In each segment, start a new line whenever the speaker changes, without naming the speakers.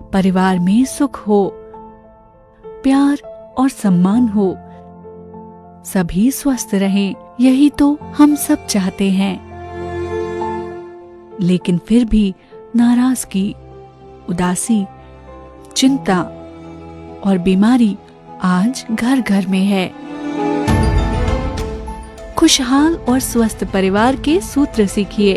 परिवार में सुख हो, प्यार और सम्मान हो, सभी स्वस्थ रहें, यही तो हम सब चाहते हैं। लेकिन फिर भी नाराजगी, उदासी, चिंता और बीमारी आज घर घर में है। खुशहाल और स्वस्थ परिवार के सूत्र सीखिए।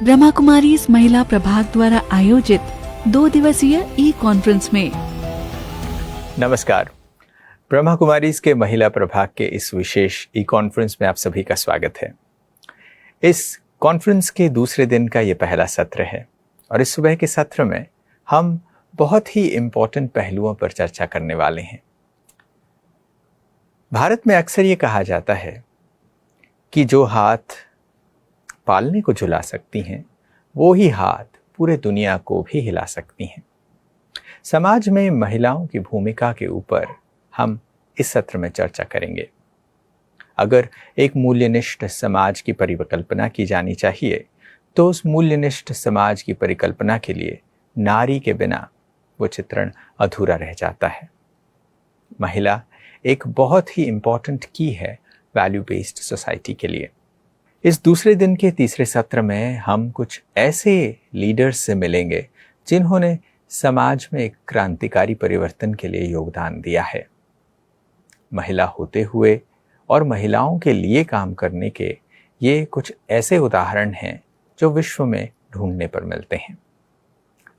ब्रह्मा कुमारीज महिला प्रभाग द्वारा आयोजित 2 दिवसीय ई कॉन्फ्रेंस में।
नमस्कार। ब्रह्मा कुमारीज के महिला प्रभाग के इस विशेष ई कॉन्फ्रेंस में आप सभी का स्वागत है। इस कॉन्फ्रेंस के दूसरे दिन का ये पहला सत्र है और इस सुबह के सत्र में हम बहुत ही इम्पोर्टेंट पहलुओं पर चर्चा करने वाले हैं। भारत में अक्सर ये कहा जाता है कि जो हाथ पालने को झुला सकती हैं, वो ही हाथ पूरे दुनिया को भी हिला सकती हैं। समाज में महिलाओं की भूमिका के ऊपर हम इस सत्र में चर्चा करेंगे। अगर एक मूल्यनिष्ठ समाज की परिकल्पना की जानी चाहिए तो उस मूल्यनिष्ठ समाज की परिकल्पना के लिए नारी के बिना वो चित्रण अधूरा रह जाता है। महिला एक बहुत ही इंपॉर्टेंट की है वैल्यू बेस्ड सोसाइटी के लिए। इस दूसरे दिन के तीसरे सत्र में हम कुछ ऐसे लीडर्स से मिलेंगे जिन्होंने समाज में एक क्रांतिकारी परिवर्तन के लिए योगदान दिया है। महिला होते हुए और महिलाओं के लिए काम करने के ये कुछ ऐसे उदाहरण हैं जो विश्व में ढूंढने पर मिलते हैं।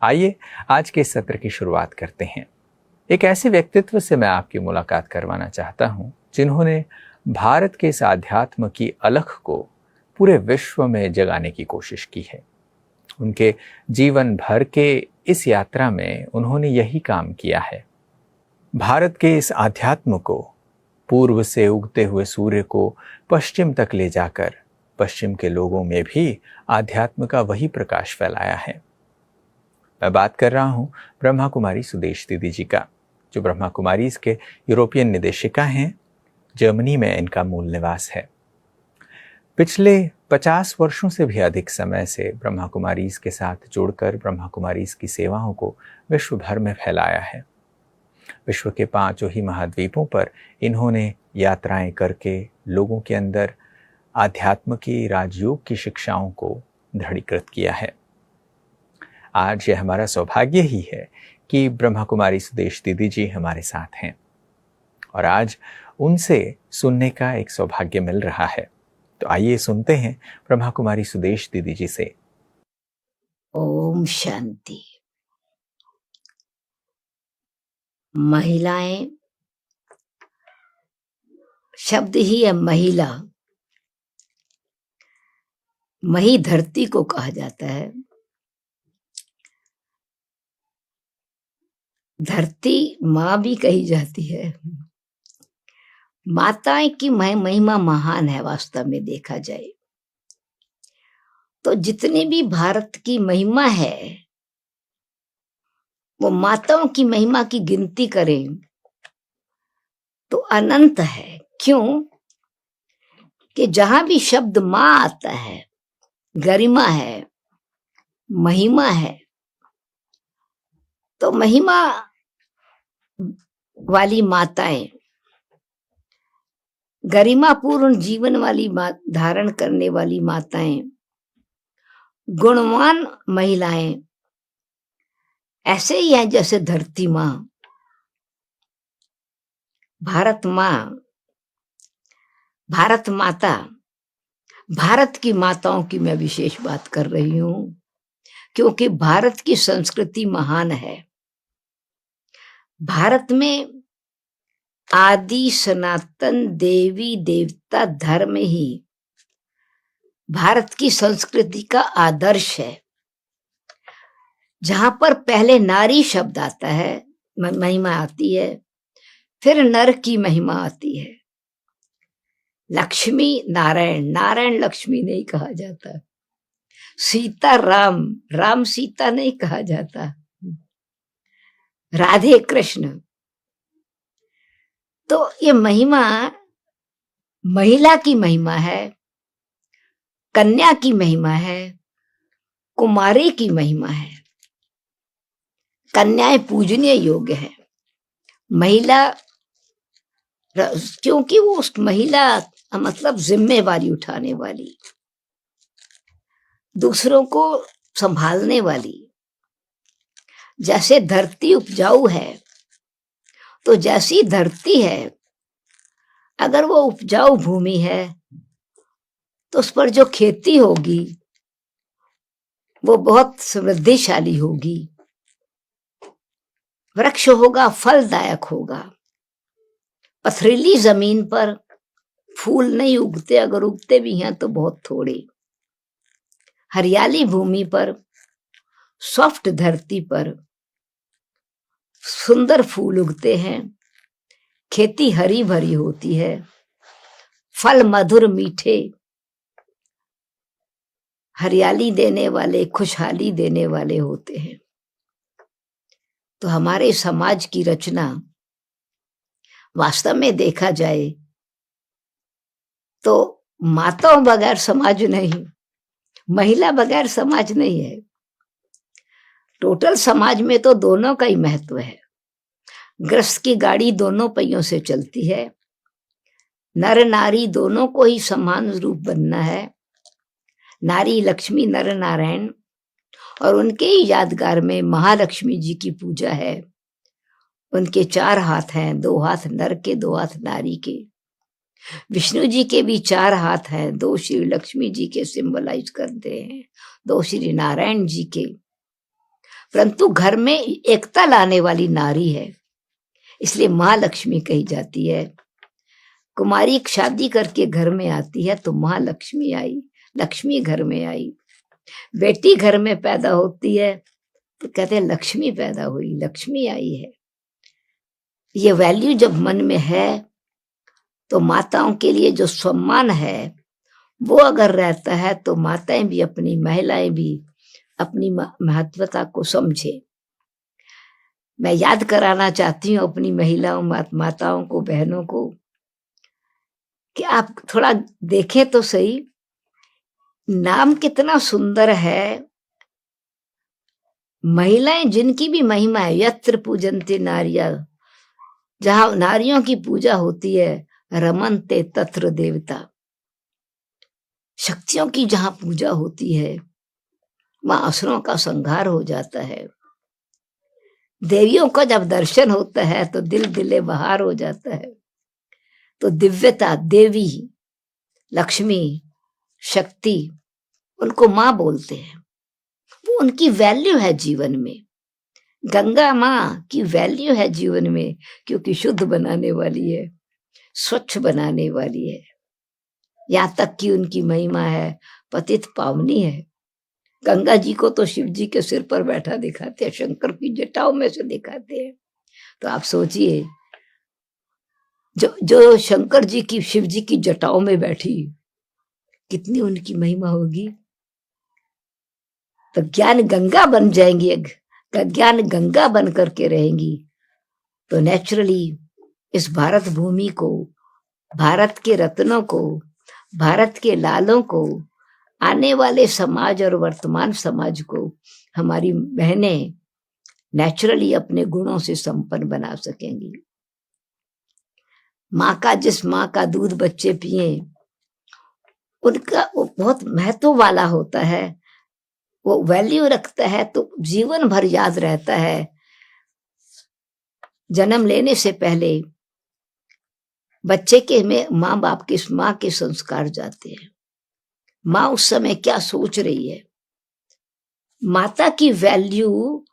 आइए आज के सत्र की शुरुआत करते हैं। एक ऐसे व्यक्तित्व से मैं आपकी मुलाकात करवाना चाहता हूं जिन्होंने भारत के इस आध्यात्म की अलख को पूरे विश्व में जगाने की कोशिश की है। उनके जीवन भर के इस यात्रा में उन्होंने यही काम किया है। भारत के इस आध्यात्म को पूर्व से उगते हुए सूर्य को पश्चिम तक ले जाकर पश्चिम के लोगों में भी आध्यात्म का वही प्रकाश फैलाया है। मैं बात कर रहा हूं ब्रह्मा कुमारी सुदेश दीदी जी का, जो ब्रह्मा कुमारीज के यूरोपियन निदेशिका हैं। जर्मनी में इनका मूल निवास है। पिछले 50 वर्षों से भी अधिक समय से ब्रह्मा कुमारीज के साथ जुड़कर ब्रह्मा कुमारीज की सेवाओं को विश्व भर में फैलाया है। विश्व के 5 ही महाद्वीपों पर इन्होंने यात्राएं करके लोगों के अंदर आध्यात्म की, राजयोग की शिक्षाओं को दृढ़ीकृत किया है। आज ये हमारा सौभाग्य ही है कि ब्रह्मा कुमारी सुदेश दीदी जी हमारे साथ हैं और आज उनसे सुनने का एक सौभाग्य मिल रहा है। तो आइए सुनते हैं ब्रह्मा कुमारी सुदेश दीदी जी से।
ओम शांति। महिलाएं शब्द ही है महिला। मही धरती को कहा जाता है। धरती माँ भी कही जाती है। माताएं की महिमा महान है। वास्तव में देखा जाए तो जितनी भी भारत की महिमा है वो माताओं की महिमा की गिनती करें तो अनंत है। क्यों कि जहां भी शब्द माँ आता है, गरिमा है, महिमा है, तो महिमा वाली माताएं, गरिमा पूर्ण जीवन वाली धारण करने वाली माताएं, गुणवान महिलाएं ऐसे ही हैं जैसे धरती माँ, भारत माँ, भारत माता। भारत की माताओं की मैं विशेष बात कर रही हूं क्योंकि भारत की संस्कृति महान है। भारत में आदि सनातन देवी देवता धर्म ही भारत की संस्कृति का आदर्श है। जहां पर पहले नारी शब्द आता है, महिमा आती है, फिर नर की महिमा आती है। लक्ष्मी नारायण, नारायण लक्ष्मी नहीं कहा जाता। सीता राम, राम सीता नहीं कहा जाता। राधे कृष्ण। तो ये महिमा महिला की महिमा है, कन्या की महिमा है, कुमारी की महिमा है। कन्याएं पूजनीय योग्य है। महिला, क्योंकि वो उस महिला मतलब जिम्मेवारी उठाने वाली, दूसरों को संभालने वाली। जैसे धरती उपजाऊ है, तो जैसी धरती है, अगर वो उपजाऊ भूमि है तो उस पर जो खेती होगी वो बहुत समृद्धिशाली होगी। वृक्ष होगा, फलदायक होगा। पथरीली जमीन पर फूल नहीं उगते, अगर उगते भी हैं तो बहुत थोड़े। हरियाली भूमि पर, सॉफ्ट धरती पर सुंदर फूल उगते हैं। खेती हरी भरी होती है, फल मधुर मीठे, हरियाली देने वाले, खुशहाली देने वाले होते हैं। तो हमारे समाज की रचना वास्तव में देखा जाए तो माताओं बगैर समाज नहीं, महिला बगैर समाज नहीं है। टोटल समाज में तो दोनों का ही महत्व है। गृहस्थ की गाड़ी दोनों पहियों से चलती है। नर नारी दोनों को ही समान रूप बनना है। नारी लक्ष्मी, नर नारायण, और उनके ही यादगार में महालक्ष्मी जी की पूजा है। उनके 4 हाथ हैं, 2 हाथ नर के, 2 हाथ नारी के। विष्णु जी के भी 4 हाथ हैं, 2 श्री लक्ष्मी जी के सिंबलाइज करते हैं, 2 श्री नारायण जी के। परंतु घर में एकता लाने वाली नारी है, इसलिए महालक्ष्मी कही जाती है। कुमारी शादी करके घर में आती है तो महालक्ष्मी आई, लक्ष्मी घर में आई। बेटी घर में पैदा होती है तो कहते हैं लक्ष्मी पैदा हुई, लक्ष्मी आई है। ये वैल्यू जब मन में है तो माताओं के लिए जो सम्मान है वो अगर रहता है तो माताएं भी, अपनी महिलाएं भी अपनी महत्वता को समझे। मैं याद कराना चाहती हूँ अपनी महिलाओं, माताओं को, बहनों को, कि आप थोड़ा देखें तो सही, नाम कितना सुंदर है। महिलाएं जिनकी भी महिमा है, यत्र पूजन्ते नार्यः, जहां नारियों की पूजा होती है, रमन्ते तत्र देवता। शक्तियों की जहां पूजा होती है वहां असुरों का संहार हो जाता है। देवियों का जब दर्शन होता है तो दिल दिले बहार हो जाता है। तो दिव्यता, देवी, लक्ष्मी, शक्ति, उनको माँ बोलते हैं। वो उनकी वैल्यू है जीवन में। गंगा माँ की वैल्यू है जीवन में, क्योंकि शुद्ध बनाने वाली है, स्वच्छ बनाने वाली है। यहाँ तक कि उनकी महिमा है, पतित पावनी है। गंगा जी को तो शिव जी के सिर पर बैठा दिखाते हैं, शंकर की जटाओं में से दिखाते हैं। तो आप सोचिए, जो शंकर जी की, शिव जी की जटाओं में बैठी, कितनी उनकी महिमा होगी। तो ज्ञान गंगा बन जाएंगी, ज्ञान गंगा बन करके रहेंगी तो नेचुरली इस भारत भूमि को, भारत के रत्नों को, भारत के लालों को, आने वाले समाज और वर्तमान समाज को हमारी बहनें नेचुरली अपने गुणों से संपन्न बना सकेंगी। माँ का, जिस माँ का दूध बच्चे पिए, उनका वो बहुत महत्व वाला होता है, वो वैल्यू रखता है, तो जीवन भर याद रहता है। जन्म लेने से पहले बच्चे के में माँ बाप के, माँ के संस्कार जाते हैं। माँ उस समय क्या सोच रही है, माता की वैल्यू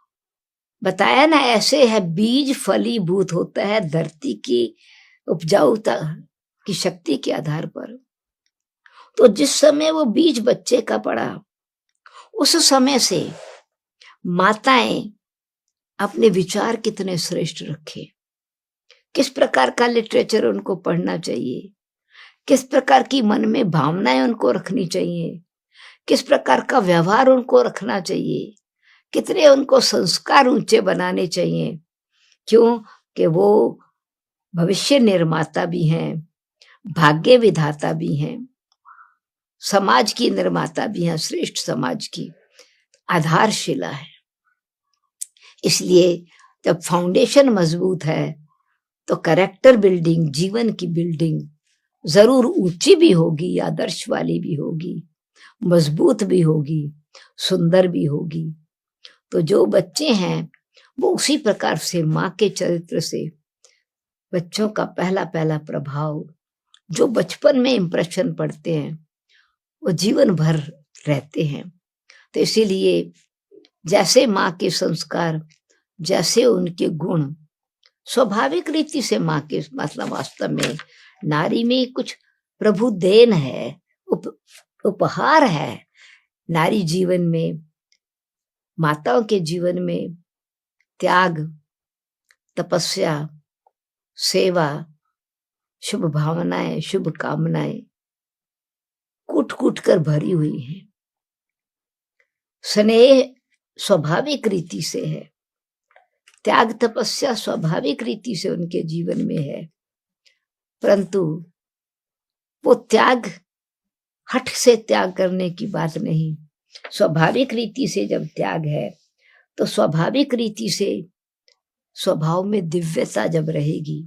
बताया ना, ऐसे है, बीज फलीभूत होता है धरती की उपजाऊता की शक्ति के आधार पर। तो जिस समय वो बीज बच्चे का पड़ा, उस समय से माताएं अपने विचार कितने श्रेष्ठ रखे, किस प्रकार का लिटरेचर उनको पढ़ना चाहिए, किस प्रकार की मन में भावनाएं उनको रखनी चाहिए, किस प्रकार का व्यवहार उनको रखना चाहिए, कितने उनको संस्कार ऊंचे बनाने चाहिए। क्यों कि वो भविष्य निर्माता भी हैं, भाग्य विधाता भी हैं, समाज की निर्माता भी हैं, श्रेष्ठ समाज की आधारशिला है। इसलिए जब फाउंडेशन मजबूत है तो कैरेक्टर बिल्डिंग, जीवन की बिल्डिंग जरूर ऊंची भी होगी, आदर्श वाली भी होगी, मजबूत भी होगी, सुंदर भी होगी। तो जो बच्चे हैं वो उसी प्रकार से माँ के चरित्र से बच्चों का पहला पहला प्रभाव, जो बचपन में इंप्रेशन पड़ते हैं वो जीवन भर रहते हैं। तो इसीलिए जैसे माँ के संस्कार, जैसे उनके गुण, स्वाभाविक रीति से माँ के मतलब वास्तव में नारी में कुछ प्रभु देन है, उपहार है। नारी जीवन में, माताओं के जीवन में त्याग, तपस्या, सेवा, शुभ भावनाएं, शुभ कामनाएं कूट कूट कर भरी हुई हैं। स्नेह स्वाभाविक रीति से है, त्याग तपस्या स्वाभाविक रीति से उनके जीवन में है, परंतु वो त्याग हठ से त्याग करने की बात नहीं। स्वाभाविक रीति से जब त्याग है तो स्वाभाविक रीति से स्वभाव में दिव्यता जब रहेगी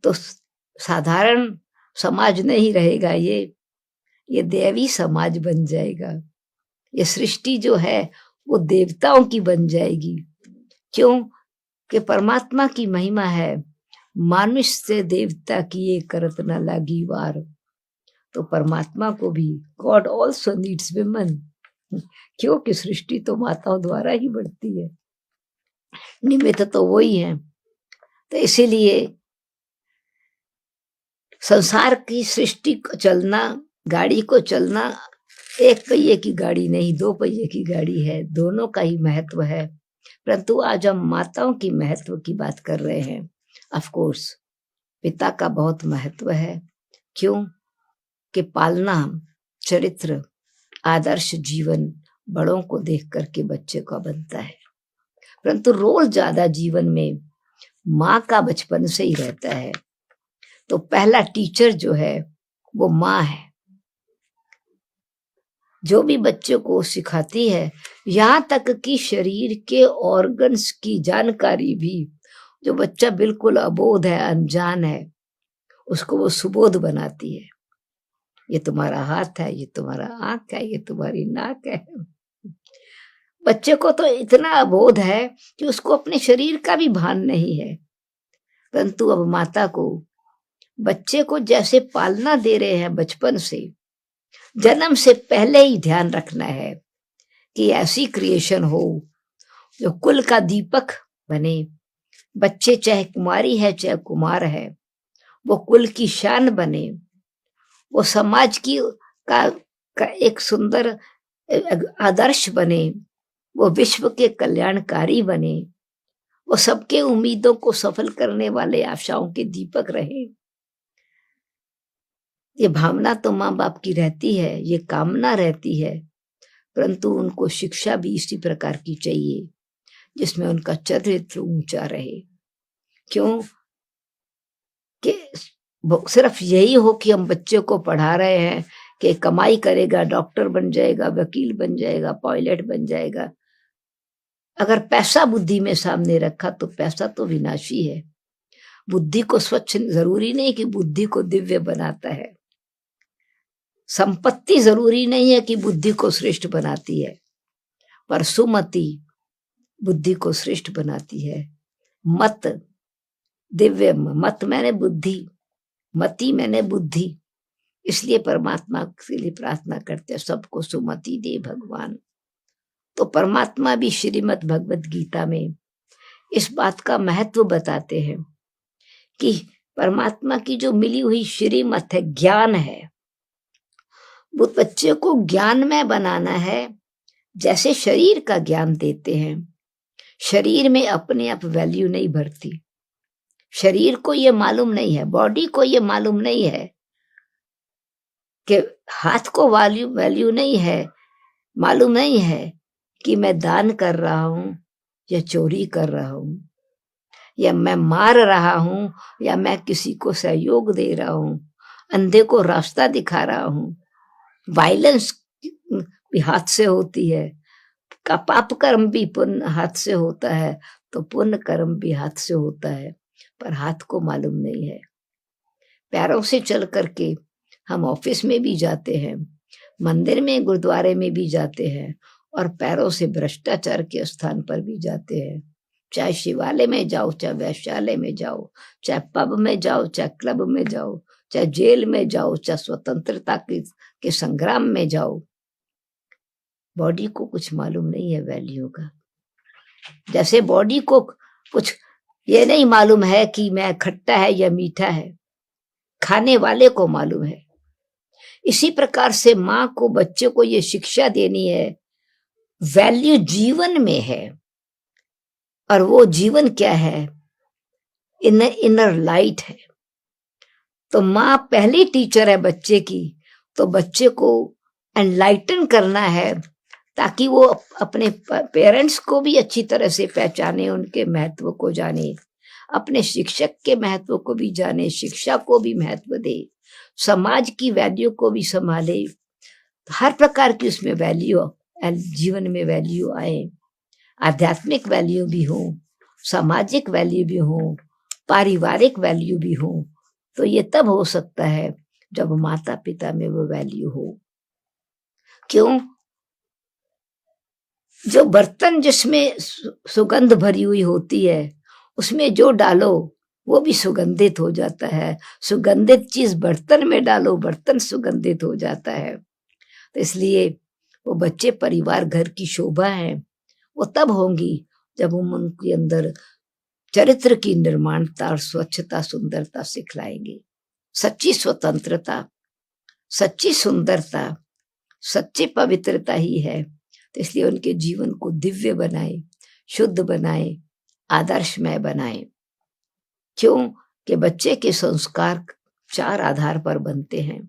तो साधारण समाज नहीं रहेगा, ये देवी समाज बन जाएगा। ये सृष्टि जो है वो देवताओं की बन जाएगी। क्यों कि परमात्मा की महिमा है, मानुष से देवता किए करत न लागी वार। तो परमात्मा को भी गॉड ऑल्सो नीड्स विमेन, क्योंकि सृष्टि तो माताओं द्वारा ही बढ़ती है, निमित्त तो वही है। तो इसीलिए संसार की सृष्टि को चलना, गाड़ी को चलना एक पहिए की गाड़ी नहीं, दो पहिए की गाड़ी है, दोनों का ही महत्व है। परंतु आज हम माताओं की महत्व की बात कर रहे हैं। ऑफ कोर्स पिता का बहुत महत्व है, क्यों कि पालना, चरित्र, आदर्श जीवन बड़ों को देख करके बच्चे का बनता है। परंतु रोल ज्यादा जीवन में माँ का बचपन से ही रहता है। तो पहला टीचर जो है वो माँ है, जो भी बच्चे को सिखाती है, यहाँ तक कि शरीर के ऑर्गन्स की जानकारी भी, जो बच्चा बिल्कुल अबोध है, अनजान है, उसको वो सुबोध बनाती है। ये तुम्हारा हाथ है, ये तुम्हारा आंख है, ये तुम्हारी नाक है। बच्चे को तो इतना अबोध है कि उसको अपने शरीर का भी भान नहीं है। परंतु अब माता को बच्चे को जैसे पालना दे रहे हैं बचपन से, जन्म से पहले ही ध्यान रखना है कि ऐसी क्रिएशन हो जो कुल का दीपक बने। बच्चे चाहे कुमारी है चाहे कुमार है, वो कुल की शान बने, वो समाज की का एक सुंदर आदर्श बने, वो विश्व के कल्याणकारी बने, वो सबके उम्मीदों को सफल करने वाले आशाओं के दीपक रहे। ये भावना तो माँ बाप की रहती है, ये कामना रहती है, परंतु उनको शिक्षा भी इसी प्रकार की चाहिए जिसमें उनका चरित्र ऊंचा रहे। क्यों कि सिर्फ यही हो कि हम बच्चे को पढ़ा रहे हैं कि कमाई करेगा, डॉक्टर बन जाएगा, वकील बन जाएगा, पायलट बन जाएगा। अगर पैसा बुद्धि में सामने रखा तो पैसा तो विनाशी है। बुद्धि को स्वच्छ जरूरी नहीं कि बुद्धि को दिव्य बनाता है। संपत्ति जरूरी नहीं है कि बुद्धि को श्रेष्ठ बनाती है, पर सुमति बुद्धि को श्रेष्ठ बनाती है। मत, दिव्य मत मैंने बुद्धि, मति मैंने बुद्धि। इसलिए परमात्मा के लिए प्रार्थना करते हैं, सबको सुमति दे भगवान। तो परमात्मा भी श्रीमद् भगवत गीता में इस बात का महत्व बताते हैं कि परमात्मा की जो मिली हुई श्रीमत है, ज्ञान है, वो बच्चे को ज्ञानमय बनाना है। जैसे शरीर का ज्ञान देते हैं, शरीर में अपने आप वैल्यू नहीं भरती। शरीर को ये मालूम नहीं है, बॉडी को ये मालूम नहीं है कि हाथ को वैल्यू नहीं है, मालूम नहीं है कि मैं दान कर रहा हूं या चोरी कर रहा हूं, या मैं मार रहा हूं या मैं किसी को सहयोग दे रहा हूं, अंधे को रास्ता दिखा रहा हूं। वायलेंस भी हाथ से होती है, का पाप कर्म भी पुण्य हाथ से होता है, तो पुण्य कर्म भी हाथ से होता है, पर हाथ को मालूम नहीं है। पैरों से चल करके हम ऑफिस में भी जाते हैं, मंदिर में गुरुद्वारे में भी जाते हैं, और पैरों से भ्रष्टाचार के स्थान पर भी जाते हैं। चाहे शिवालय में जाओ, चाहे वैश्यालय में जाओ, चाहे पब में जाओ, चाहे क्लब में जाओ, चाहे जेल में जाओ, चाहे स्वतंत्रता के संग्राम में जाओ, बॉडी को कुछ मालूम नहीं है वैल्यू का। जैसे बॉडी को कुछ ये नहीं मालूम है कि मैं खट्टा है या मीठा है, खाने वाले को मालूम है। इसी प्रकार से माँ को बच्चे को ये शिक्षा देनी है, वैल्यू जीवन में है। और वो जीवन क्या है? इनर लाइट है। तो माँ पहली टीचर है बच्चे की, तो बच्चे को एनलाइटन करना है, ताकि वो अपने पेरेंट्स को भी अच्छी तरह से पहचाने, उनके महत्व को जाने, अपने शिक्षक के महत्व को भी जाने, शिक्षा को भी महत्व दे, समाज की वैल्यू को भी संभाले। हर प्रकार की उसमें वैल्यू, जीवन में वैल्यू आए, आध्यात्मिक वैल्यू भी हो, सामाजिक वैल्यू भी हो, पारिवारिक वैल्यू भी हो। तो ये तब हो सकता है जब माता पिता में वो वैल्यू हो। क्यों? जो बर्तन जिसमें सुगंध भरी हुई होती है, उसमें जो डालो वो भी सुगंधित हो जाता है। सुगंधित चीज बर्तन में डालो, बर्तन सुगंधित हो जाता है। तो इसलिए वो बच्चे परिवार घर की शोभा है, वो तब होंगी जब हम उनके अंदर चरित्र की निर्माणता और स्वच्छता सुंदरता सिखलाएंगे। सच्ची स्वतंत्रता, सच्ची सुंदरता, सच्ची पवित्रता ही है। तो इसलिए उनके जीवन को दिव्य बनाए, शुद्ध बनाए, आदर्शमय बनाए। क्यों? कि बच्चे के संस्कार 4 आधार पर बनते हैं।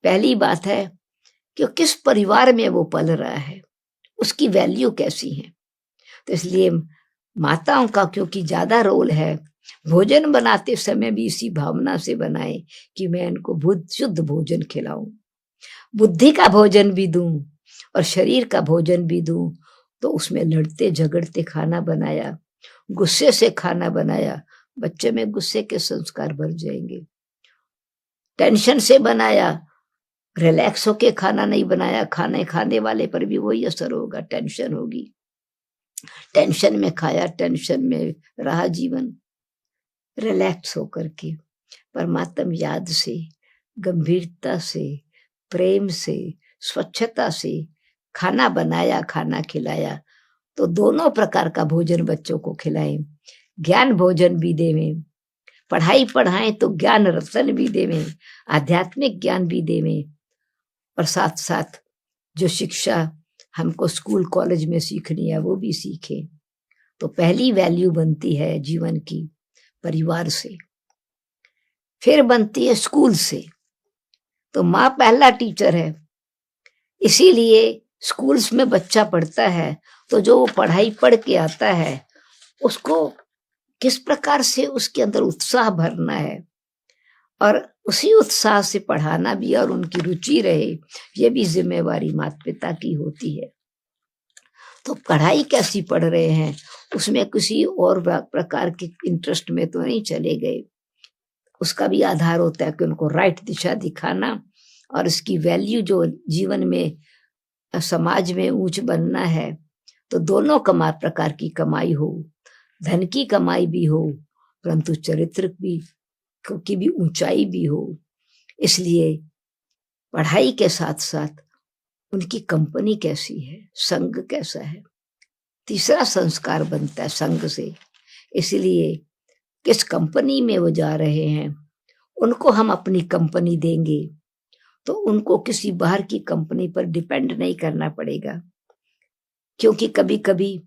पहली बात है कि किस परिवार में वो पल रहा है, उसकी वैल्यू कैसी है। तो इसलिए माताओं का क्योंकि ज्यादा रोल है, भोजन बनाते समय भी इसी भावना से बनाए कि मैं इनको शुद्ध भोजन खिलाऊं, बुद्धि का भोजन भी दूं और शरीर का भोजन भी दूं। तो उसमें लड़ते झगड़ते खाना बनाया, गुस्से से खाना बनाया, बच्चे में गुस्से के संस्कार भर जाएंगे। टेंशन से बनाया, रिलैक्स होके खाना नहीं बनाया, खाने खाने वाले पर भी वही असर होगा, टेंशन होगी। टेंशन में खाया, टेंशन में रहा जीवन। रिलैक्स होकर के परमात्म याद से, गंभीरता से, प्रेम से, स्वच्छता से खाना बनाया, खाना खिलाया। तो दोनों प्रकार का भोजन बच्चों को खिलाएं। ज्ञान भोजन भी देवें, पढ़ाई पढ़ाएं तो ज्ञान रतन भी देवें, आध्यात्मिक ज्ञान भी देवें, और साथ साथ जो शिक्षा हमको स्कूल कॉलेज में सीखनी है वो भी सीखें। तो पहली वैल्यू बनती है जीवन की परिवार से, फिर बनती है स्कूल से। तो माँ पहला टीचर है, इसीलिए स्कूल्स में बच्चा पढ़ता है तो जो वो पढ़ाई पढ़ के आता है उसको किस प्रकार से उसके अंदर उत्साह भरना है, और उसी उत्साह से पढ़ाना भी और उनकी रुचि रहे, ये भी जिम्मेवारी माता पिता की होती है। तो पढ़ाई कैसी पढ़ रहे हैं, उसमें किसी और प्रकार के इंटरेस्ट में तो नहीं चले गए। उसका भी आधार होता है कि उनको राइट दिशा दिखाना, और इसकी वैल्यू जो जीवन में समाज में ऊंच बनना है, तो दोनों प्रकार की कमाई हो, धन की कमाई भी हो, परंतु चरित्र की भी ऊंचाई भी हो। इसलिए पढ़ाई के साथ साथ उनकी कंपनी कैसी है, संग कैसा है, तीसरा संस्कार बनता है संग से। इसलिए किस कंपनी में वो जा रहे हैं, उनको हम अपनी कंपनी देंगे तो उनको किसी बाहर की कंपनी पर डिपेंड नहीं करना पड़ेगा। क्योंकि कभी कभी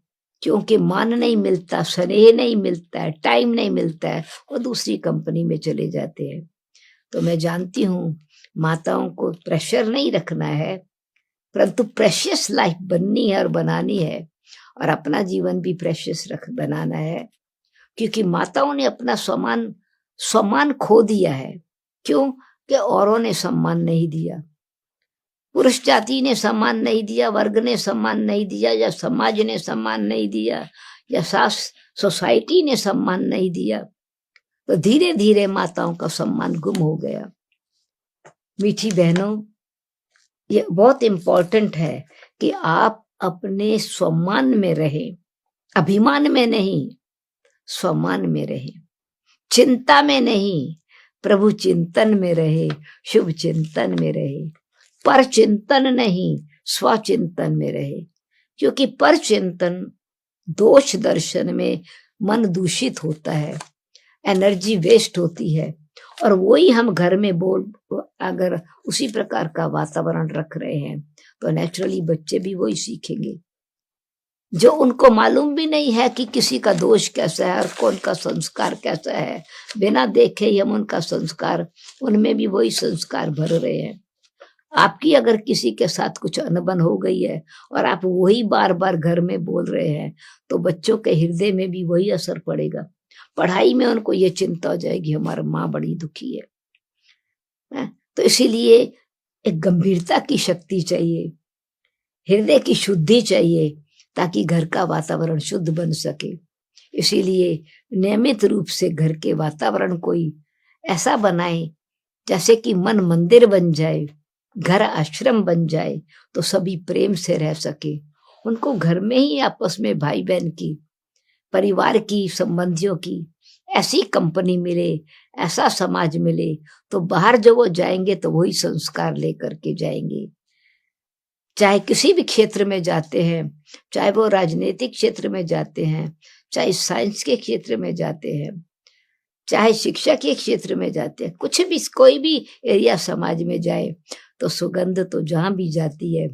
क्योंकि मान नहीं मिलता, स्नेह नहीं मिलता है, टाइम नहीं मिलता है, वो दूसरी कंपनी में चले जाते हैं। तो मैं जानती हूँ माताओं को प्रेशर नहीं रखना है, परंतु प्रेशियस लाइफ बननी है और बनानी है, और अपना जीवन भी प्रेशियस बनाना है। क्योंकि माताओं ने अपना सम्मान खो दिया है। क्यों? कि औरों ने सम्मान नहीं दिया। पुरुष जाति ने सम्मान नहीं दिया, वर्ग ने सम्मान नहीं दिया, या समाज ने सम्मान नहीं दिया, या सोसाइटी ने सम्मान नहीं दिया, तो धीरे धीरे माताओं का सम्मान गुम हो गया। मीठी बहनों, ये बहुत इंपॉर्टेंट है कि आप अपने सम्मान में रहें, अभिमान में नहीं, सम्मान में रहें, चिंता में नहीं, प्रभु चिंतन में रहे, शुभ चिंतन में रहे, पर चिंतन नहीं, स्वचिंतन में रहे। क्योंकि पर चिंतन दोष दर्शन में मन दूषित होता है, एनर्जी वेस्ट होती है, और वही हम घर में अगर उसी प्रकार का वातावरण रख रहे हैं तो नेचुरली बच्चे भी वही सीखेंगे, जो उनको मालूम भी नहीं है कि किसी का दोष कैसा है और कौन का संस्कार कैसा है। बिना देखे ही हम उनका संस्कार, उनमें भी वही संस्कार भर रहे हैं। आपकी अगर किसी के साथ कुछ अनबन हो गई है और आप वही बार बार घर में बोल रहे हैं, तो बच्चों के हृदय में भी वही असर पड़ेगा। पढ़ाई में उनको ये चिंता हो जाएगी, हमारा माँ बड़ी दुखी है। तो इसीलिए एक गंभीरता की शक्ति चाहिए, हृदय की शुद्धि चाहिए, ताकि घर का वातावरण शुद्ध बन सके। इसीलिए नियमित रूप से घर के वातावरण कोई ऐसा बनाए जैसे कि मन मंदिर बन जाए, घर आश्रम बन जाए, तो सभी प्रेम से रह सके। उनको घर में ही आपस में भाई बहन की, परिवार की, संबंधियों की ऐसी कंपनी मिले, ऐसा समाज मिले, तो बाहर जो वो जाएंगे तो वही संस्कार लेकर के जाएंगे। चाहे किसी भी क्षेत्र में जाते हैं, चाहे वो राजनीतिक क्षेत्र में जाते हैं, चाहे साइंस के क्षेत्र में जाते हैं, चाहे शिक्षा के क्षेत्र में जाते हैं, कुछ भी कोई भी एरिया समाज में जाए, तो सुगंध तो जहां भी जाती है,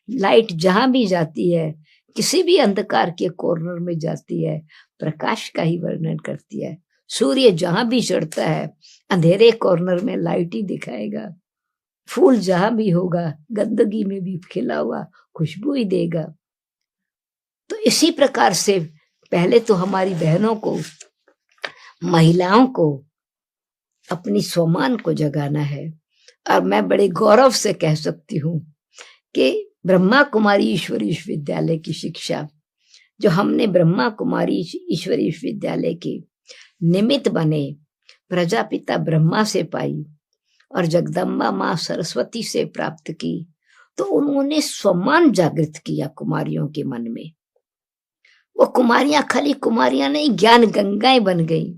लाइट जहां भी जाती है, किसी भी अंधकार के कॉर्नर में जाती है, प्रकाश का ही वर्णन करती है। सूर्य जहां भी चढ़ता है, अंधेरे कॉर्नर में लाइट ही दिखाएगा। फूल जहां भी होगा, गंदगी में भी खिला हुआ खुशबू ही देगा। तो इसी प्रकार से पहले तो हमारी बहनों को, महिलाओं को अपनी सम्मान को जगाना है। और मैं बड़े गौरव से कह सकती हूँ कि ब्रह्मा कुमारी ईश्वरी विश्वविद्यालय की शिक्षा जो हमने ब्रह्मा कुमारी ईश्वरी विश्वविद्यालय के निमित्त बने, प्रजापिता ब्रह्मा से पाई और जगदम्बा माँ सरस्वती से प्राप्त की, तो उन्होंने सम्मान जागृत किया कुमारियों के मन में। वो कुमारियां खाली कुमारियां नहीं, ज्ञान गंगाएं बन गई।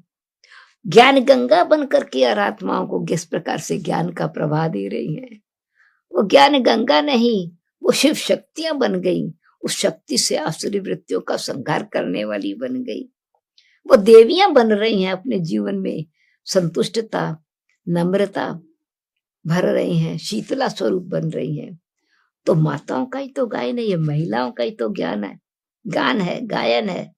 ज्ञान गंगा बन करके आत्माओं को किस प्रकार से ज्ञान का प्रवाह दे रही हैं। वो ज्ञान गंगा नहीं, वो शिव शक्तियां बन गई। उस शक्ति से आसुरी वृत्तियों का संहार करने वाली बन गई। वो देवियां बन रही हैं, अपने जीवन में संतुष्टता, नम्रता भर रही हैं, शीतला स्वरूप बन रही हैं। तो माताओं का ही तो गायन है, ये महिलाओं का ही तो ज्ञान है, गान है, गायन है।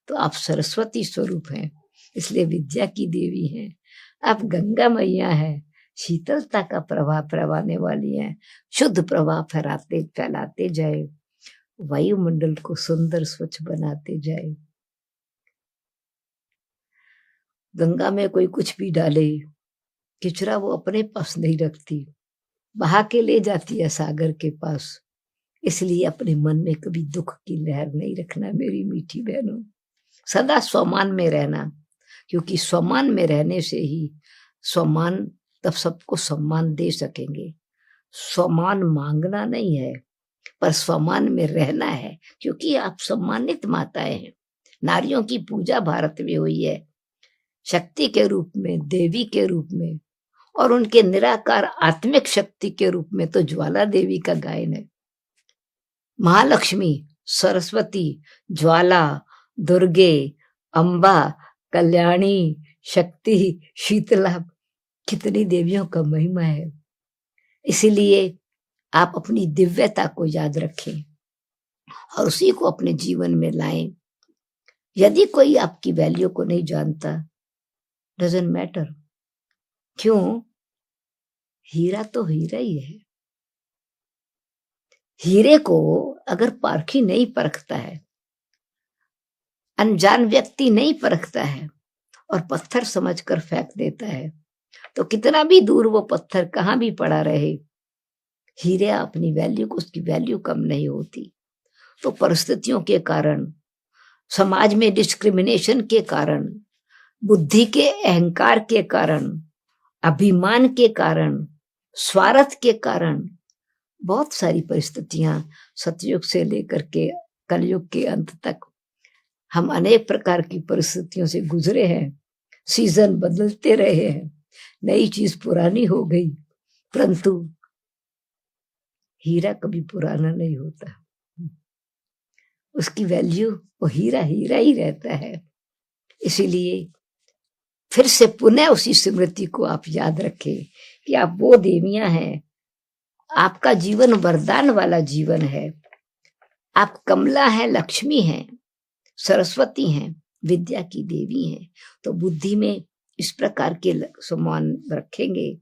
तो आप सरस्वती स्वरूप हैं, इसलिए विद्या की देवी हैं। आप गंगा मैया हैं, शीतलता का प्रवाह फैलाने वाली हैं। शुद्ध प्रवाह फैलाते जाए, वायुमंडल को सुंदर स्वच्छ बनाते जाए। गंगा में कोई कुछ भी डाले, किचरा वो अपने पास नहीं रखती, बहा के ले जाती है सागर के पास। इसलिए अपने मन में कभी दुख की लहर नहीं रखना मेरी मीठी बहनों। सदा स्वमान में रहना, क्योंकि स्वमान में रहने से ही स्वमान, तब सबको सम्मान दे सकेंगे। स्वमान मांगना नहीं है, पर स्वमान में रहना है, क्योंकि आप सम्मानित माताएं हैं। नारियों की पूजा भारत में हुई है, शक्ति के रूप में, देवी के रूप में, और उनके निराकार आत्मिक शक्ति के रूप में तो ज्वाला देवी का गायन है। महालक्ष्मी, सरस्वती, ज्वाला, दुर्गे, अम्बा, कल्याणी, शक्ति, शीतला, कितनी देवियों का महिमा है। इसीलिए आप अपनी दिव्यता को याद रखें और उसी को अपने जीवन में लाएं। यदि कोई आपकी वैल्यू को नहीं जानता, डजंट मैटर। क्यों? हीरा तो हीरा ही है। हीरे को अगर पारखी नहीं परखता है, अनजान व्यक्ति नहीं परखता है और पत्थर समझकर फेंक देता है, तो कितना भी दूर वो पत्थर कहां भी पड़ा रहे, हीरे अपनी वैल्यू को, उसकी वैल्यू कम नहीं होती। तो परिस्थितियों के कारण, समाज में डिस्क्रिमिनेशन के कारण, बुद्धि के अहंकार के कारण, अभिमान के कारण, स्वार्थ के कारण बहुत सारी परिस्थितियां सतयुग से लेकर के कलयुग के अंत तक हम अनेक प्रकार की परिस्थितियों से गुजरे हैं। सीजन बदलते रहे हैं, नई चीज पुरानी हो गई, परंतु हीरा कभी पुराना नहीं होता। उसकी वैल्यू, वो हीरा हीरा ही रहता है। इसीलिए फिर से पुनः उसी स्मृति को आप याद रखें कि आप वो देवियां हैं। आपका जीवन वरदान वाला जीवन है। आप कमला है, लक्ष्मी हैं, सरस्वती हैं, विद्या की देवी हैं। तो बुद्धि में इस प्रकार के सम्मान रखेंगे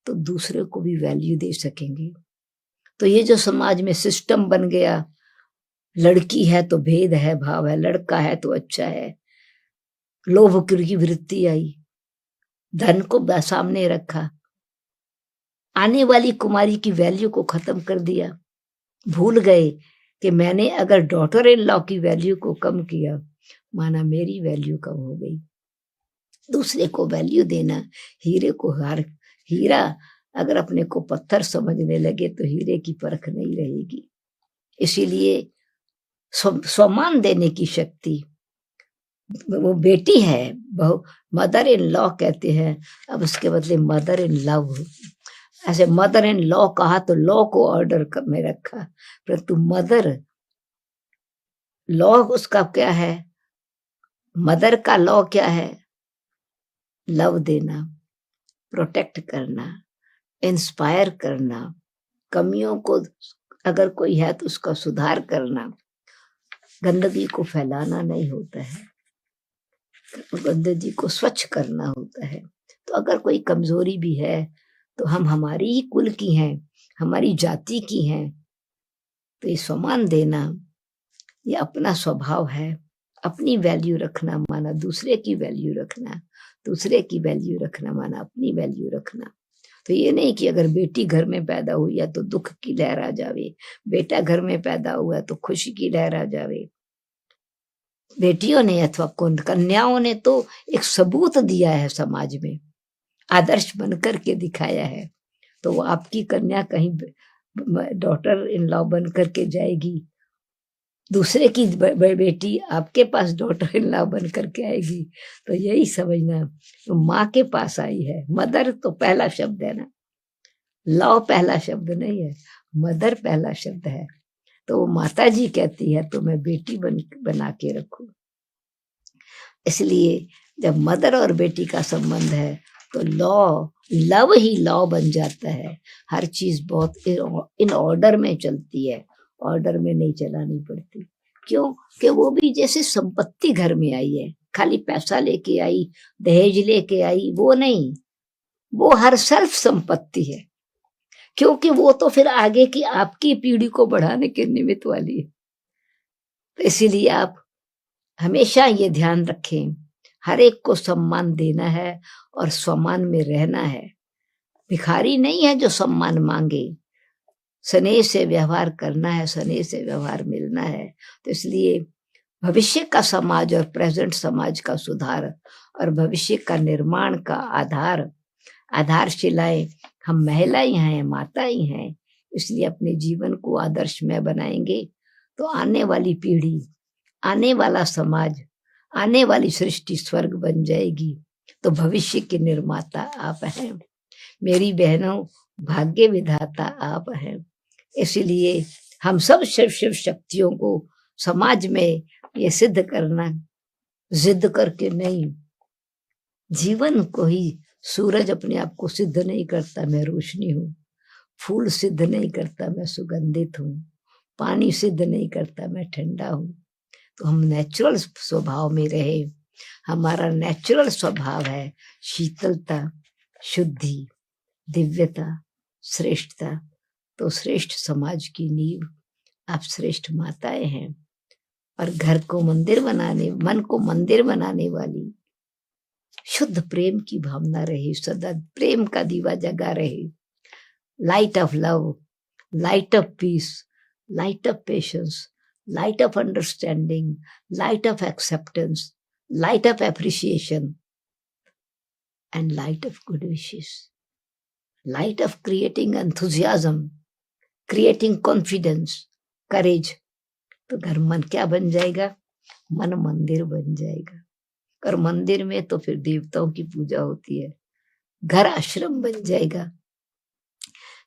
तो दूसरे को भी वैल्यू दे सकेंगे। तो ये जो समाज में सिस्टम बन गया, लड़की है तो भेद है, भाव है, लड़का है तो अच्छा है, लोभ की वृत्ति आई, धन को सामने रखा, आने वाली कुमारी की वैल्यू को खत्म कर दिया। भूल गए कि मैंने अगर डॉटर इन लॉ की वैल्यू को कम किया, माना मेरी वैल्यू कम हो गई। दूसरे को वैल्यू देना, हीरे को हीरा अगर अपने को पत्थर समझने लगे तो हीरे की परख नहीं रहेगी। इसीलिए सम्मान देने की शक्ति, वो बेटी है, बहु मदर इन लॉ कहते हैं, अब उसके बदले मदर इन लव। ऐसे मदर इन लॉ कहा तो लॉ को ऑर्डर में रखा, परंतु मदर लॉ उसका क्या है, मदर का लॉ क्या है, लव देना, प्रोटेक्ट करना, इंस्पायर करना, कमियों को अगर कोई है तो उसका सुधार करना। गंदगी को फैलाना नहीं होता है, गंदगी को स्वच्छ करना होता है। तो अगर कोई कमजोरी भी है तो हम हमारी ही कुल की हैं, हमारी जाति की हैं, तो ये सम्मान देना ये अपना स्वभाव है। अपनी वैल्यू रखना माना दूसरे की वैल्यू रखना, दूसरे की वैल्यू रखना माना अपनी वैल्यू रखना। तो ये नहीं कि अगर बेटी घर में पैदा हुई है तो दुख की लहर आ जावे, बेटा घर में पैदा हुआ है तो खुशी की लहर आ जावे। बेटियों ने अथवा कन्याओं ने तो एक सबूत दिया है, समाज में आदर्श बनकर के दिखाया है। तो वो आपकी कन्या कहीं डॉटर इन लॉ बन करके जाएगी, दूसरे की बेटी आपके पास डॉटर इन लॉ बन करके आएगी। तो यही समझना, तो माँ के पास आई है। मदर तो पहला शब्द है ना, लॉ पहला शब्द नहीं है, मदर पहला शब्द है। तो वो माता जी कहती है तो मैं बेटी बना के रखूं। इसलिए जब मदर और बेटी का संबंध है तो लॉ, लव ही लॉ बन जाता है। हर चीज बहुत इन ऑर्डर में चलती है, ऑर्डर में नहीं चलानी पड़ती। क्यों? कि वो भी जैसे संपत्ति घर में आई है, खाली पैसा लेके आई, दहेज लेके आई, वो नहीं, वो हर सेल्फ संपत्ति है। क्योंकि वो तो फिर आगे की आपकी पीढ़ी को बढ़ाने के निमित्त वाली है। तो इसीलिए आप हमेशा ये ध्यान रखें, हर एक को सम्मान देना है और सम्मान में रहना है। भिखारी नहीं है जो सम्मान मांगे, स्नेह से व्यवहार करना है, स्नेह से व्यवहार मिलना है। तो इसलिए भविष्य का समाज और प्रेजेंट समाज का सुधार और भविष्य का निर्माण का आधारशिलाएं हम महिलाएं हैं, माताएं हैं। इसलिए अपने जीवन को आदर्शमय बनाएंगे तो आने वाली पीढ़ी, आने वाला समाज, आने वाली सृष्टि स्वर्ग बन जाएगी। तो भविष्य के निर्माता आप हैं मेरी बहनों, भाग्य विधाता आप हैं। इसलिए हम सब शिव शक्तियों को समाज में ये सिद्ध करना, जिद करके नहीं, जीवन को ही, सूरज अपने आप को सिद्ध नहीं करता मैं रोशनी हूँ, फूल सिद्ध नहीं करता मैं सुगंधित हूँ, पानी सिद्ध नहीं करता मैं ठंडा हूँ। तो हम नेचुरल स्वभाव में रहे। हमारा नेचुरल स्वभाव है शीतलता, शुद्धि, दिव्यता, श्रेष्ठता। तो श्रेष्ठ समाज की नींव आप श्रेष्ठ माताएं हैं। और घर को मंदिर बनाने, मन को मंदिर बनाने वाली शुद्ध प्रेम की भावना रहे, सदा प्रेम का दीवा जगा रहे, light of love light of peace, light of patience, light of understanding, light of acceptance, light of appreciation, and light of good wishes, light of creating enthusiasm, creating confidence, courage. तो घर मन क्या बन जाएगा? मन मंदिर बन जाएगा। और मंदिर में तो फिर देवताओं की पूजा होती है। घर आश्रम बन जाएगा,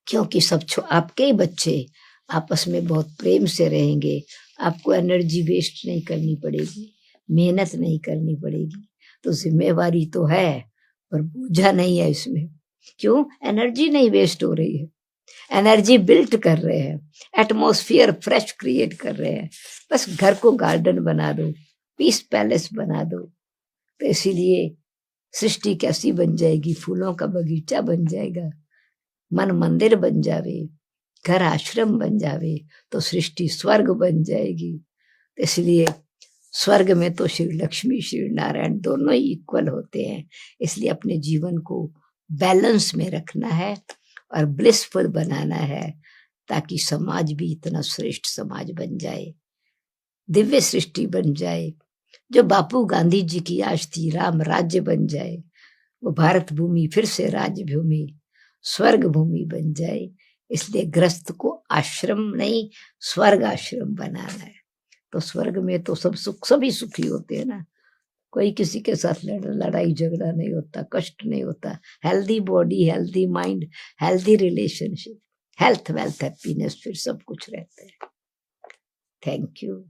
क्योंकि सब आपके ही बच्चे आपस में बहुत प्रेम से रहेंगे। आपको एनर्जी वेस्ट नहीं करनी पड़ेगी, मेहनत नहीं करनी पड़ेगी। तो जिम्मेवारी तो है, पर बोझा नहीं है इसमें। क्यों? एनर्जी नहीं वेस्ट हो रही है, एनर्जी बिल्ट कर रहे हैं, एटमॉस्फेयर फ्रेश क्रिएट कर रहे हैं। बस घर को गार्डन बना दो, पीस पैलेस बना दो। तो इसीलिए सृष्टि कैसी बन जाएगी? फूलों का बगीचा बन जाएगा। मन मंदिर बन जावे, घर आश्रम बन जावे, तो सृष्टि स्वर्ग बन जाएगी। तो इसलिए स्वर्ग में तो श्री लक्ष्मी श्री नारायण दोनों ही इक्वल होते हैं। इसलिए अपने जीवन को बैलेंस में रखना है और ब्लिसफुल बनाना है, ताकि समाज भी इतना श्रेष्ठ समाज बन जाए, दिव्य सृष्टि बन जाए। जो बापू गांधी जी की आश थी, राम राज्य बन जाए, वो भारत भूमि फिर से राज्य भूमि, स्वर्ग भूमि बन जाए। इसलिए गृहस्थ को आश्रम नहीं, स्वर्ग आश्रम बनाना है। तो स्वर्ग में तो सब सुख, सभी सुखी होते हैं ना। कोई किसी के साथ लड़ाई झगड़ा नहीं होता, कष्ट नहीं होता। Healthy body, healthy mind, healthy relationship, health, wealth, happiness, फिर सब कुछ रहता है। Thank you.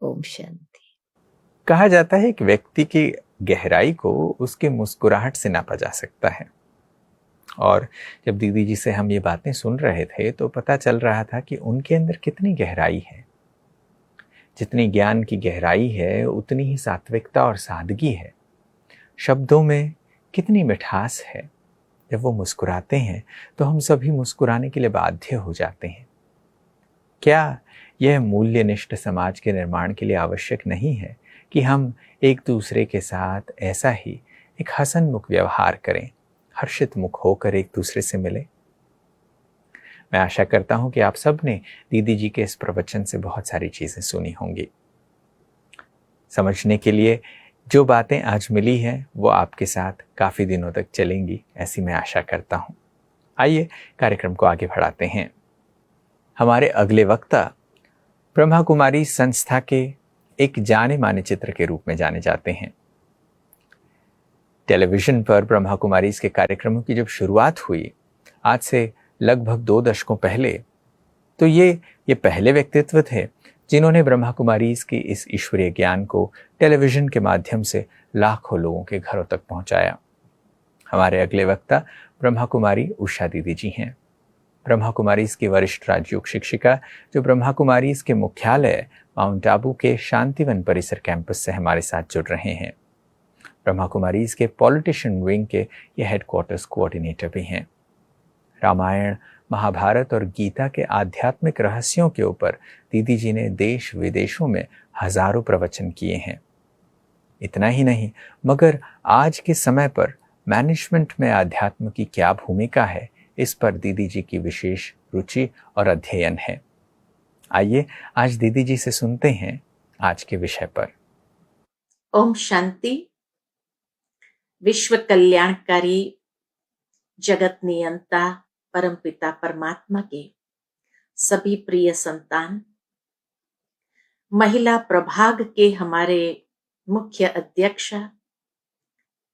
ओम शांति।
कहा जाता है कि व्यक्ति की गहराई को उसके मुस्कुराहट से नापा जा सकता है। और जब दीदी जी से हम ये बातें सुन रहे थे तो पता चल रहा था कि उनके अंदर कितनी गहराई है। जितनी ज्ञान की गहराई है, उतनी ही सात्विकता और सादगी है। शब्दों में कितनी मिठास है। जब वो मुस्कुराते हैं तो हम सभी मुस्कुराने के लिए बाध्य हो जाते हैं। क्या यह मूल्यनिष्ठ समाज के निर्माण के लिए आवश्यक नहीं है कि हम एक दूसरे के साथ ऐसा ही एक हसनमुख व्यवहार करें, हर्षित मुख होकर एक दूसरे से मिलें? मैं आशा करता हूं कि आप सब ने दीदी जी के इस प्रवचन से बहुत सारी चीजें सुनी होंगी। समझने के लिए जो बातें आज मिली हैं वो आपके साथ काफी दिनों तक चलेंगी, ऐसी मैं आशा करता हूं। आइए कार्यक्रम को आगे बढ़ाते हैं। हमारे अगले वक्ता ब्रह्मा कुमारी संस्था के एक जाने माने चित्र के रूप में जाने जाते हैं। टेलीविजन पर ब्रह्मा कुमारी के कार्यक्रमों की जब शुरुआत हुई, आज से लगभग 2 दशकों पहले, तो ये पहले व्यक्तित्व थे जिन्होंने ब्रह्मा कुमारी की इस ईश्वरीय ज्ञान को टेलीविजन के माध्यम से लाखों लोगों के घरों तक पहुंचाया। हमारे अगले वक्ता ब्रह्मा कुमारी उषा दीदी जी हैं। ब्रह्मा कुमारी की वरिष्ठ राजयोग शिक्षिका, जो ब्रह्मा कुमारी के मुख्यालय माउंट आबू के शांतिवन परिसर कैंपस से हमारे साथ जुड़ रहे हैं। ब्रह्मा कुमारी के पॉलिटिशियन विंग के ये हेडक्वार्टर्स कोऑर्डिनेटर भी हैं। रामायण, महाभारत और गीता के आध्यात्मिक रहस्यों के ऊपर दीदी जी ने देश विदेशों में हजारों प्रवचन किए हैं। इतना ही नहीं, मगर आज के समय पर मैनेजमेंट में आध्यात्म की क्या भूमिका है, इस पर दीदी जी की विशेष रुचि और अध्ययन है। आइए आज दीदी जी से सुनते हैं आज के विषय पर।
ओम शांति। विश्व कल्याणकारी जगत नियंता परमपिता परमात्मा के सभी प्रिय संतान, महिला प्रभाग के हमारे मुख्य अध्यक्ष,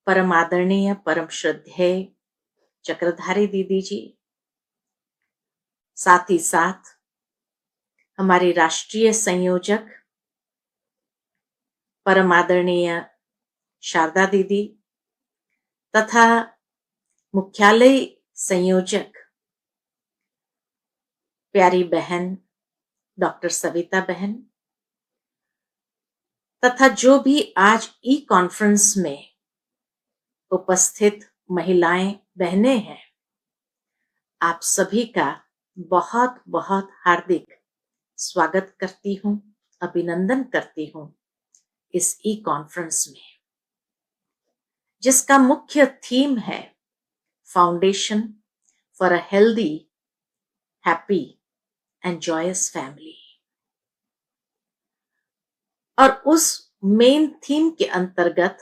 परम आदरणीय परम श्रद्धेय चक्रधारी दीदी जी, साथ ही साथ हमारी राष्ट्रीय संयोजक परम आदरणीय शारदा दीदी तथा मुख्यालय संयोजक प्यारी बहन डॉक्टर सविता बहन, तथा जो भी आज ई कॉन्फ्रेंस में उपस्थित महिलाएं बहनें हैं, आप सभी का बहुत बहुत हार्दिक स्वागत करती हूं, अभिनंदन करती हूं इस ई कॉन्फ्रेंस में, जिसका मुख्य थीम है foundation for a healthy, happy and joyous family. और उस मेन थीम के अंतर्गत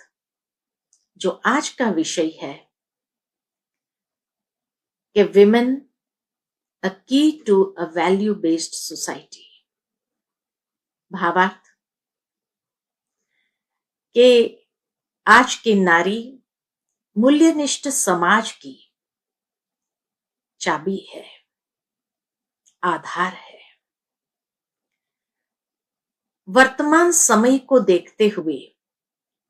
जो आज का विषय है कि women a key to a value based society, भावार्थ कि आज की नारी मूल्यनिष्ठ समाज की चाबी है, आधार है। वर्तमान समय को देखते हुए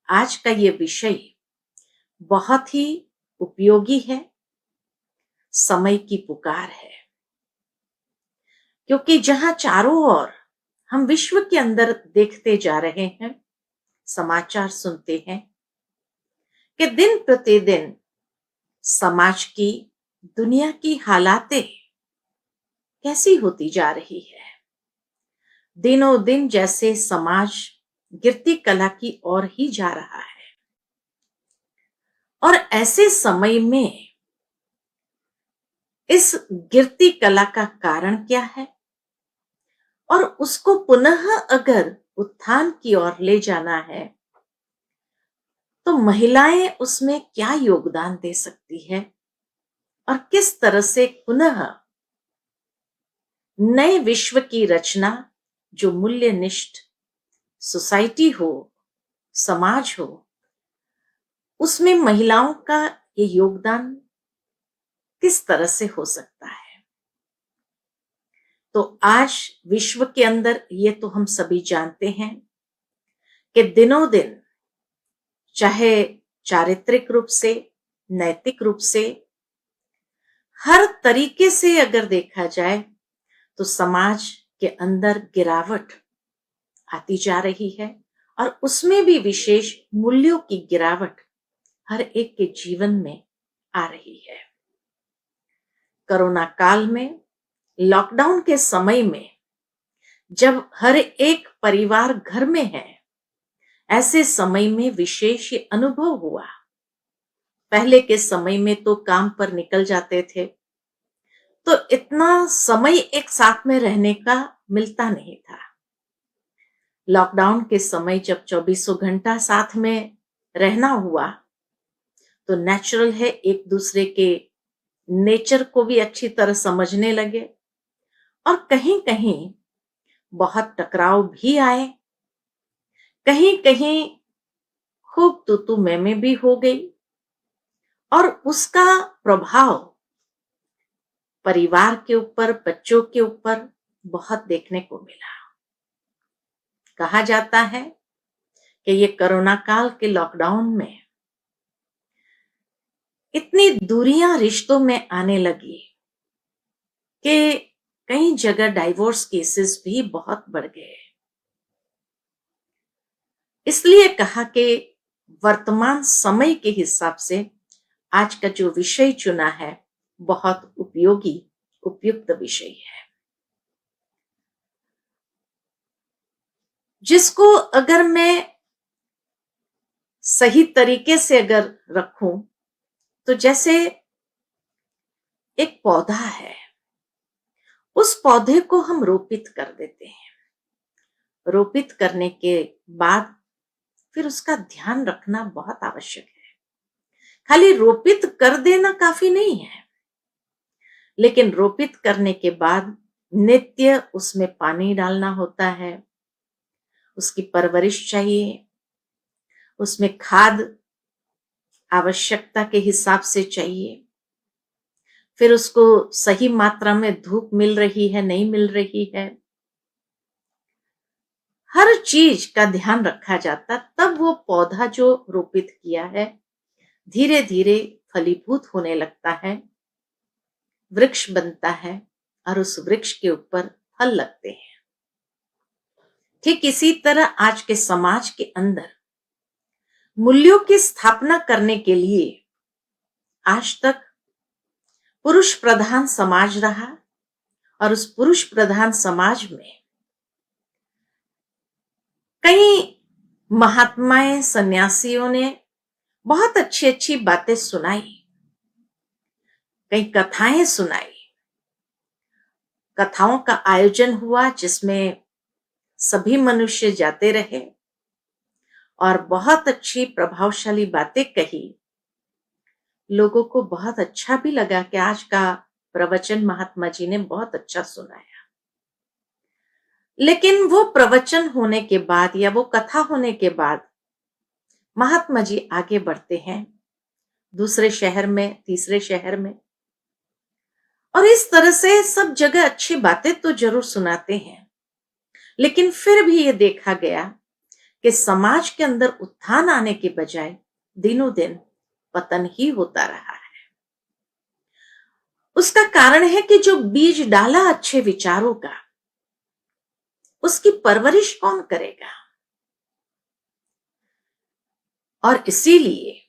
आज का ये विषय बहुत ही उपयोगी है, समय की पुकार है। क्योंकि जहां चारों ओर हम विश्व के अंदर देखते जा रहे हैं, समाचार सुनते हैं कि दिन प्रतिदिन समाज की, दुनिया की हालातें कैसी होती जा रही है। दिनों दिन जैसे समाज गिरती कला की ओर ही जा रहा है। और ऐसे समय में इस गिरती कला का कारण क्या है और उसको पुनः अगर उत्थान की ओर ले जाना है तो महिलाएं उसमें क्या योगदान दे सकती है और किस तरह से पुनः नए विश्व की रचना, जो मूल्यनिष्ठ सोसाइटी हो, समाज हो, उसमें महिलाओं का ये योगदान किस तरह से हो सकता है। तो आज विश्व के अंदर ये तो हम सभी जानते हैं कि दिनों दिन चाहे चारित्रिक रूप से, नैतिक रूप से, हर तरीके से अगर देखा जाए तो समाज के अंदर गिरावट आती जा रही है और उसमें भी विशेष मूल्यों की गिरावट हर एक के जीवन में आ रही है। कोरोना काल में, लॉकडाउन के समय में, जब हर एक परिवार घर में है, ऐसे समय में विशेष ये अनुभव हुआ। पहले के समय में तो काम पर निकल जाते थे तो इतना समय एक साथ में रहने का मिलता नहीं था। लॉकडाउन के समय जब 24 घंटा साथ में रहना हुआ तो नेचुरल है एक दूसरे के नेचर को भी अच्छी तरह समझने लगे और कहीं कहीं बहुत टकराव भी आए, कहीं कहीं खूब तू मैं भी हो गई और उसका प्रभाव परिवार के ऊपर, बच्चों के ऊपर बहुत देखने को मिला। कहा जाता है कि ये कोरोना काल के लॉकडाउन में इतनी दूरियां रिश्तों में आने लगी कि कई जगह डाइवोर्स केसेस भी बहुत बढ़ गए। इसलिए कहा कि वर्तमान समय के हिसाब से आज का जो विषय चुना है बहुत उपयोगी, उपयुक्त विषय है, जिसको अगर मैं सही तरीके से अगर रखूं तो जैसे एक पौधा है, उस पौधे को हम रोपित कर देते हैं। रोपित करने के बाद फिर उसका ध्यान रखना बहुत आवश्यक है। खाली रोपित कर देना काफी नहीं है, लेकिन रोपित करने के बाद नित्य उसमें पानी डालना होता है, उसकी परवरिश चाहिए, उसमें खाद आवश्यकता के हिसाब से चाहिए, फिर उसको सही मात्रा में धूप मिल रही है, नहीं मिल रही है, हर चीज का ध्यान रखा जाता, तब वो पौधा जो रोपित किया है धीरे धीरे फलीभूत होने लगता है, वृक्ष बनता है और उस वृक्ष के ऊपर फल लगते हैं। ठीक इसी तरह आज के समाज के अंदर मूल्यों की स्थापना करने के लिए आज तक पुरुष प्रधान समाज रहा और उस पुरुष प्रधान समाज में कई महात्माएं, सन्यासियों ने बहुत अच्छी अच्छी बातें सुनाई, कई कथाएं सुनाई कथाओं का आयोजन हुआ जिसमें सभी मनुष्य जाते रहे और बहुत अच्छी प्रभावशाली बातें कही। लोगों को बहुत अच्छा भी लगा कि आज का प्रवचन महात्मा जी ने बहुत अच्छा सुनाया। लेकिन वो प्रवचन होने के बाद या वो कथा होने के बाद महात्मा जी आगे बढ़ते हैं दूसरे शहर में, तीसरे शहर में, और इस तरह से सब जगह अच्छी बातें तो जरूर सुनाते हैं, लेकिन फिर भी ये देखा गया कि समाज के अंदर उत्थान आने के बजाय दिनों दिन पतन ही होता रहा है। उसका कारण है कि जो बीज डाला अच्छे विचारों का, उसकी परवरिश कौन करेगा? और इसीलिए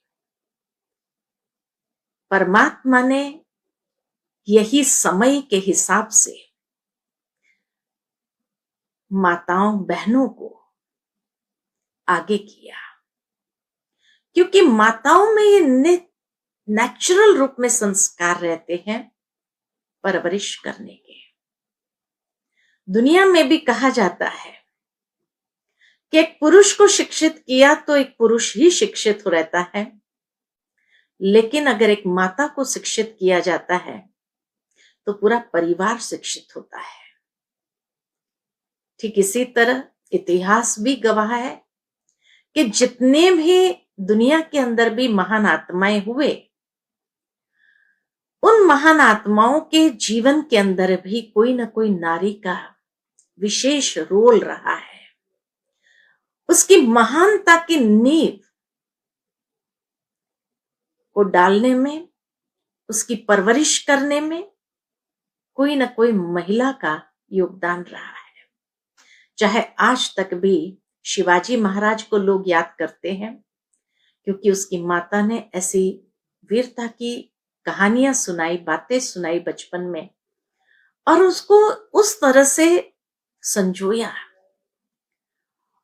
परमात्मा ने यही समय के हिसाब से माताओं बहनों को आगे किया, क्योंकि माताओं में ये नेचुरल रूप में संस्कार रहते हैं परवरिश करने के। दुनिया में भी कहा जाता है कि एक पुरुष को शिक्षित किया तो एक पुरुष ही शिक्षित हो रहता है, लेकिन अगर एक माता को शिक्षित किया जाता है तो पूरा परिवार शिक्षित होता है। ठीक इसी तरह इतिहास भी गवाह है कि जितने भी दुनिया के अंदर भी महान आत्माएं हुए, उन महान आत्माओं के जीवन के अंदर भी कोई ना कोई नारी का विशेष रोल रहा है। उसकी महानता की नींव को डालने में, उसकी परवरिश करने में कोई ना कोई महिला का योगदान रहा है। चाहे आज तक भी शिवाजी महाराज को लोग याद करते हैं, क्योंकि उसकी माता ने ऐसी वीरता की कहानियां सुनाई, बातें सुनाई बचपन में, और उसको उस तरह से संजोया,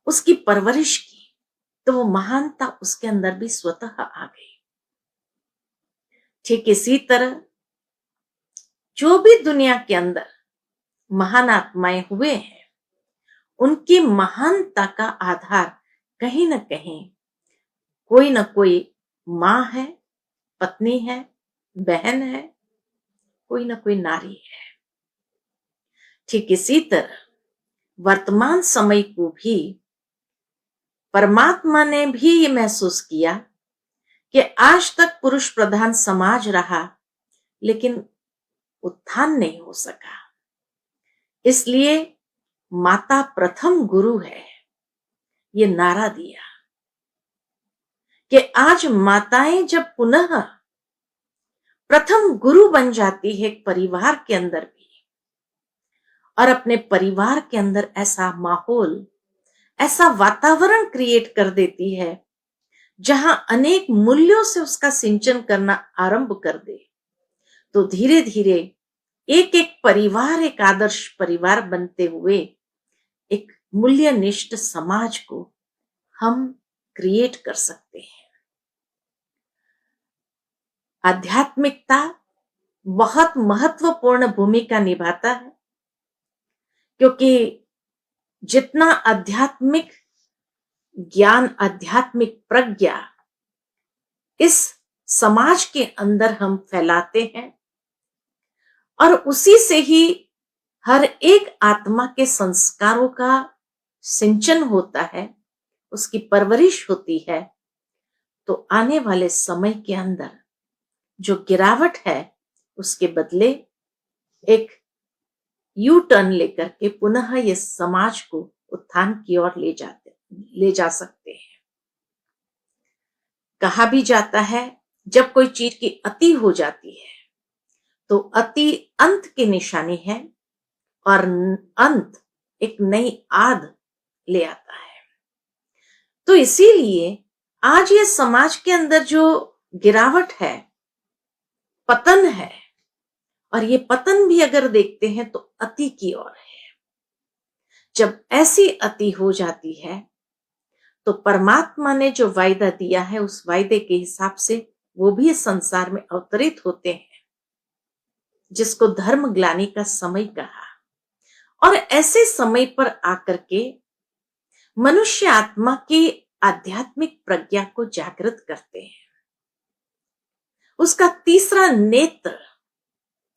उसकी परवरिश की, तो वो महानता उसके अंदर भी स्वतः आ गई। ठीक इसी तरह जो भी दुनिया के अंदर महान आत्माएं हुए हैं, उनकी महानता का आधार कहीं ना कहीं कोई ना कोई माँ है, पत्नी है, बहन है, कोई ना कोई नारी है। ठीक इसी तरह वर्तमान समय को भी परमात्मा ने भी ये महसूस किया कि आज तक पुरुष प्रधान समाज रहा, लेकिन उत्थान नहीं हो सका। इसलिए माता प्रथम गुरु है, ये नारा दिया कि आज माताएं जब पुनः प्रथम गुरु बन जाती है एक परिवार के अंदर भी, और अपने परिवार के अंदर ऐसा माहौल, ऐसा वातावरण क्रिएट कर देती है जहां अनेक मूल्यों से उसका सिंचन करना आरंभ कर दे, तो धीरे धीरे एक एक परिवार एक आदर्श परिवार बनते हुए एक मूल्यनिष्ठ समाज को हम क्रिएट कर सकते हैं। आध्यात्मिकता बहुत महत्वपूर्ण भूमिका निभाता है, क्योंकि जितना आध्यात्मिक ज्ञान, आध्यात्मिक प्रज्ञा इस समाज के अंदर हम फैलाते हैं, और उसी से ही हर एक आत्मा के संस्कारों का सिंचन होता है, उसकी परवरिश होती है, तो आने वाले समय के अंदर जो गिरावट है उसके बदले एक यू टर्न लेकर के पुनः ये समाज को उत्थान की ओर ले जा सकते हैं। कहा भी जाता है जब कोई चीज की अति हो जाती है तो अति अंत की निशानी है, और अंत एक नई आद ले आता है। तो इसीलिए आज ये समाज के अंदर जो गिरावट है, पतन है, और ये पतन भी अगर देखते हैं तो अति की ओर है। जब ऐसी अति हो जाती है तो परमात्मा ने जो वायदा दिया है उस वायदे के हिसाब से वो भी इस संसार में अवतरित होते हैं, जिसको धर्म ग्लानि का समय कहा। और ऐसे समय पर आकर के मनुष्य आत्मा की आध्यात्मिक प्रज्ञा को जागृत करते हैं। उसका तीसरा नेत्र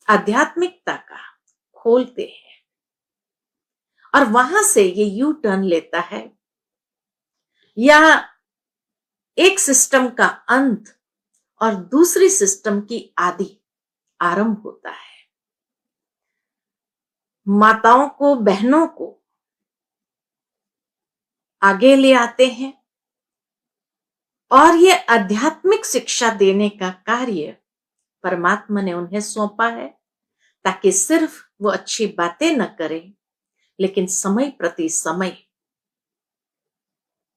आध्यात्मिकता का खोलते हैं और वहां से ये यू टर्न लेता है, या एक सिस्टम का अंत और दूसरी सिस्टम की आदि आरंभ होता है। माताओं को, बहनों को आगे ले आते हैं और ये आध्यात्मिक शिक्षा देने का कार्य परमात्मा ने उन्हें सौंपा है, ताकि सिर्फ वो अच्छी बातें न करें, लेकिन समय प्रति समय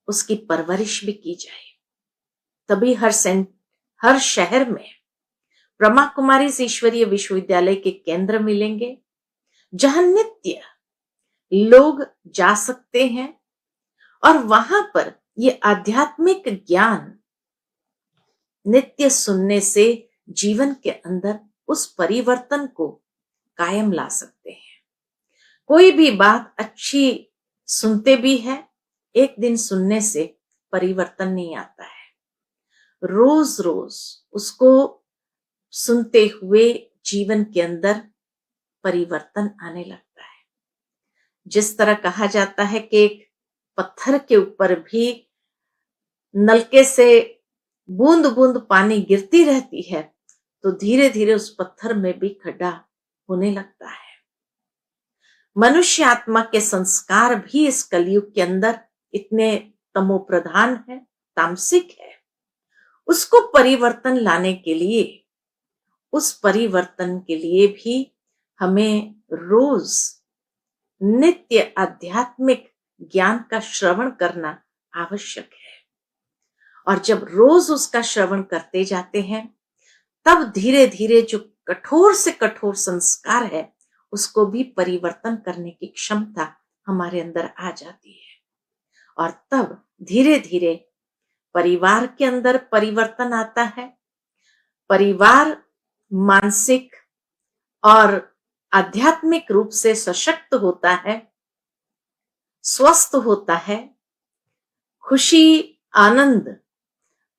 उसकी परवरिश भी की जाए। तभी हर शहर में ब्रह्मा कुमारी ईश्वरीय विश्वविद्यालय के केंद्र मिलेंगे, जहां नित्य लोग जा सकते हैं और वहां पर ये आध्यात्मिक ज्ञान नित्य सुनने से जीवन के अंदर उस परिवर्तन को कायम ला सकते हैं। कोई भी बात अच्छी सुनते भी है, एक दिन सुनने से परिवर्तन नहीं आता है। रोज रोज उसको सुनते हुए जीवन के अंदर परिवर्तन आने लगता है। जिस तरह कहा जाता है कि एक पत्थर के ऊपर भी नलके से बूंद बूंद पानी गिरती रहती है, तो धीरे धीरे उस पत्थर में भी खड्डा होने लगता है। मनुष्य आत्मा के संस्कार भी इस कलयुग के अंदर इतने तमोप्रधान है, तामसिक है। उसको परिवर्तन लाने के लिए, उस परिवर्तन के लिए भी हमें रोज नित्य आध्यात्मिक ज्ञान का श्रवण करना आवश्यक है। और जब रोज उसका श्रवण करते जाते हैं, तब धीरे धीरे जो कठोर से कठोर संस्कार है, उसको भी परिवर्तन करने की क्षमता हमारे अंदर आ जाती है। और तब धीरे धीरे परिवार के अंदर परिवर्तन आता है। परिवार मानसिक और आध्यात्मिक रूप से सशक्त होता है, स्वस्थ होता है। खुशी, आनंद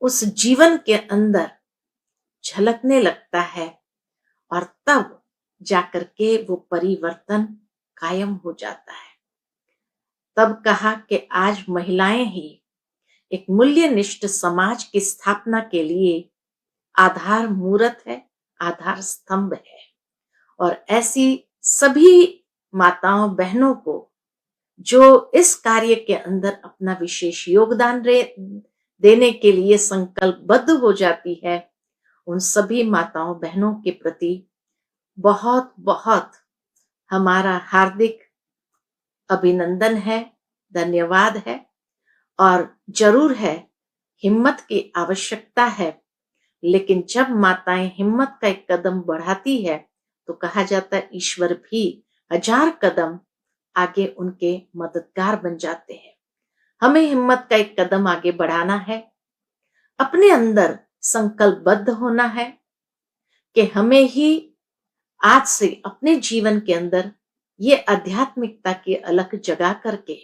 उस जीवन के अंदर झलकने लगता है और तब जाकर के वो परिवर्तन कायम हो जाता है। तब कहा कि आज महिलाएं ही एक मूल्यनिष्ठ समाज की स्थापना के लिए आधार मूरत है, आधार स्तंभ है। और ऐसी सभी माताओं बहनों को जो इस कार्य के अंदर अपना विशेष योगदान देने के लिए संकल्पबद्ध हो जाती है, उन सभी माताओं बहनों के प्रति बहुत बहुत हमारा हार्दिक अभिनंदन है, धन्यवाद है। और जरूर है, हिम्मत की आवश्यकता है, लेकिन जब माताएं हिम्मत का एक कदम बढ़ाती है, तो कहा जाता है ईश्वर भी 1000 कदम आगे उनके मददगार बन जाते हैं। हमें हिम्मत का एक कदम आगे बढ़ाना है, अपने अंदर संकल्पबद्ध होना है कि हमें ही आज से अपने जीवन के अंदर ये आध्यात्मिकता की अलग जगा करके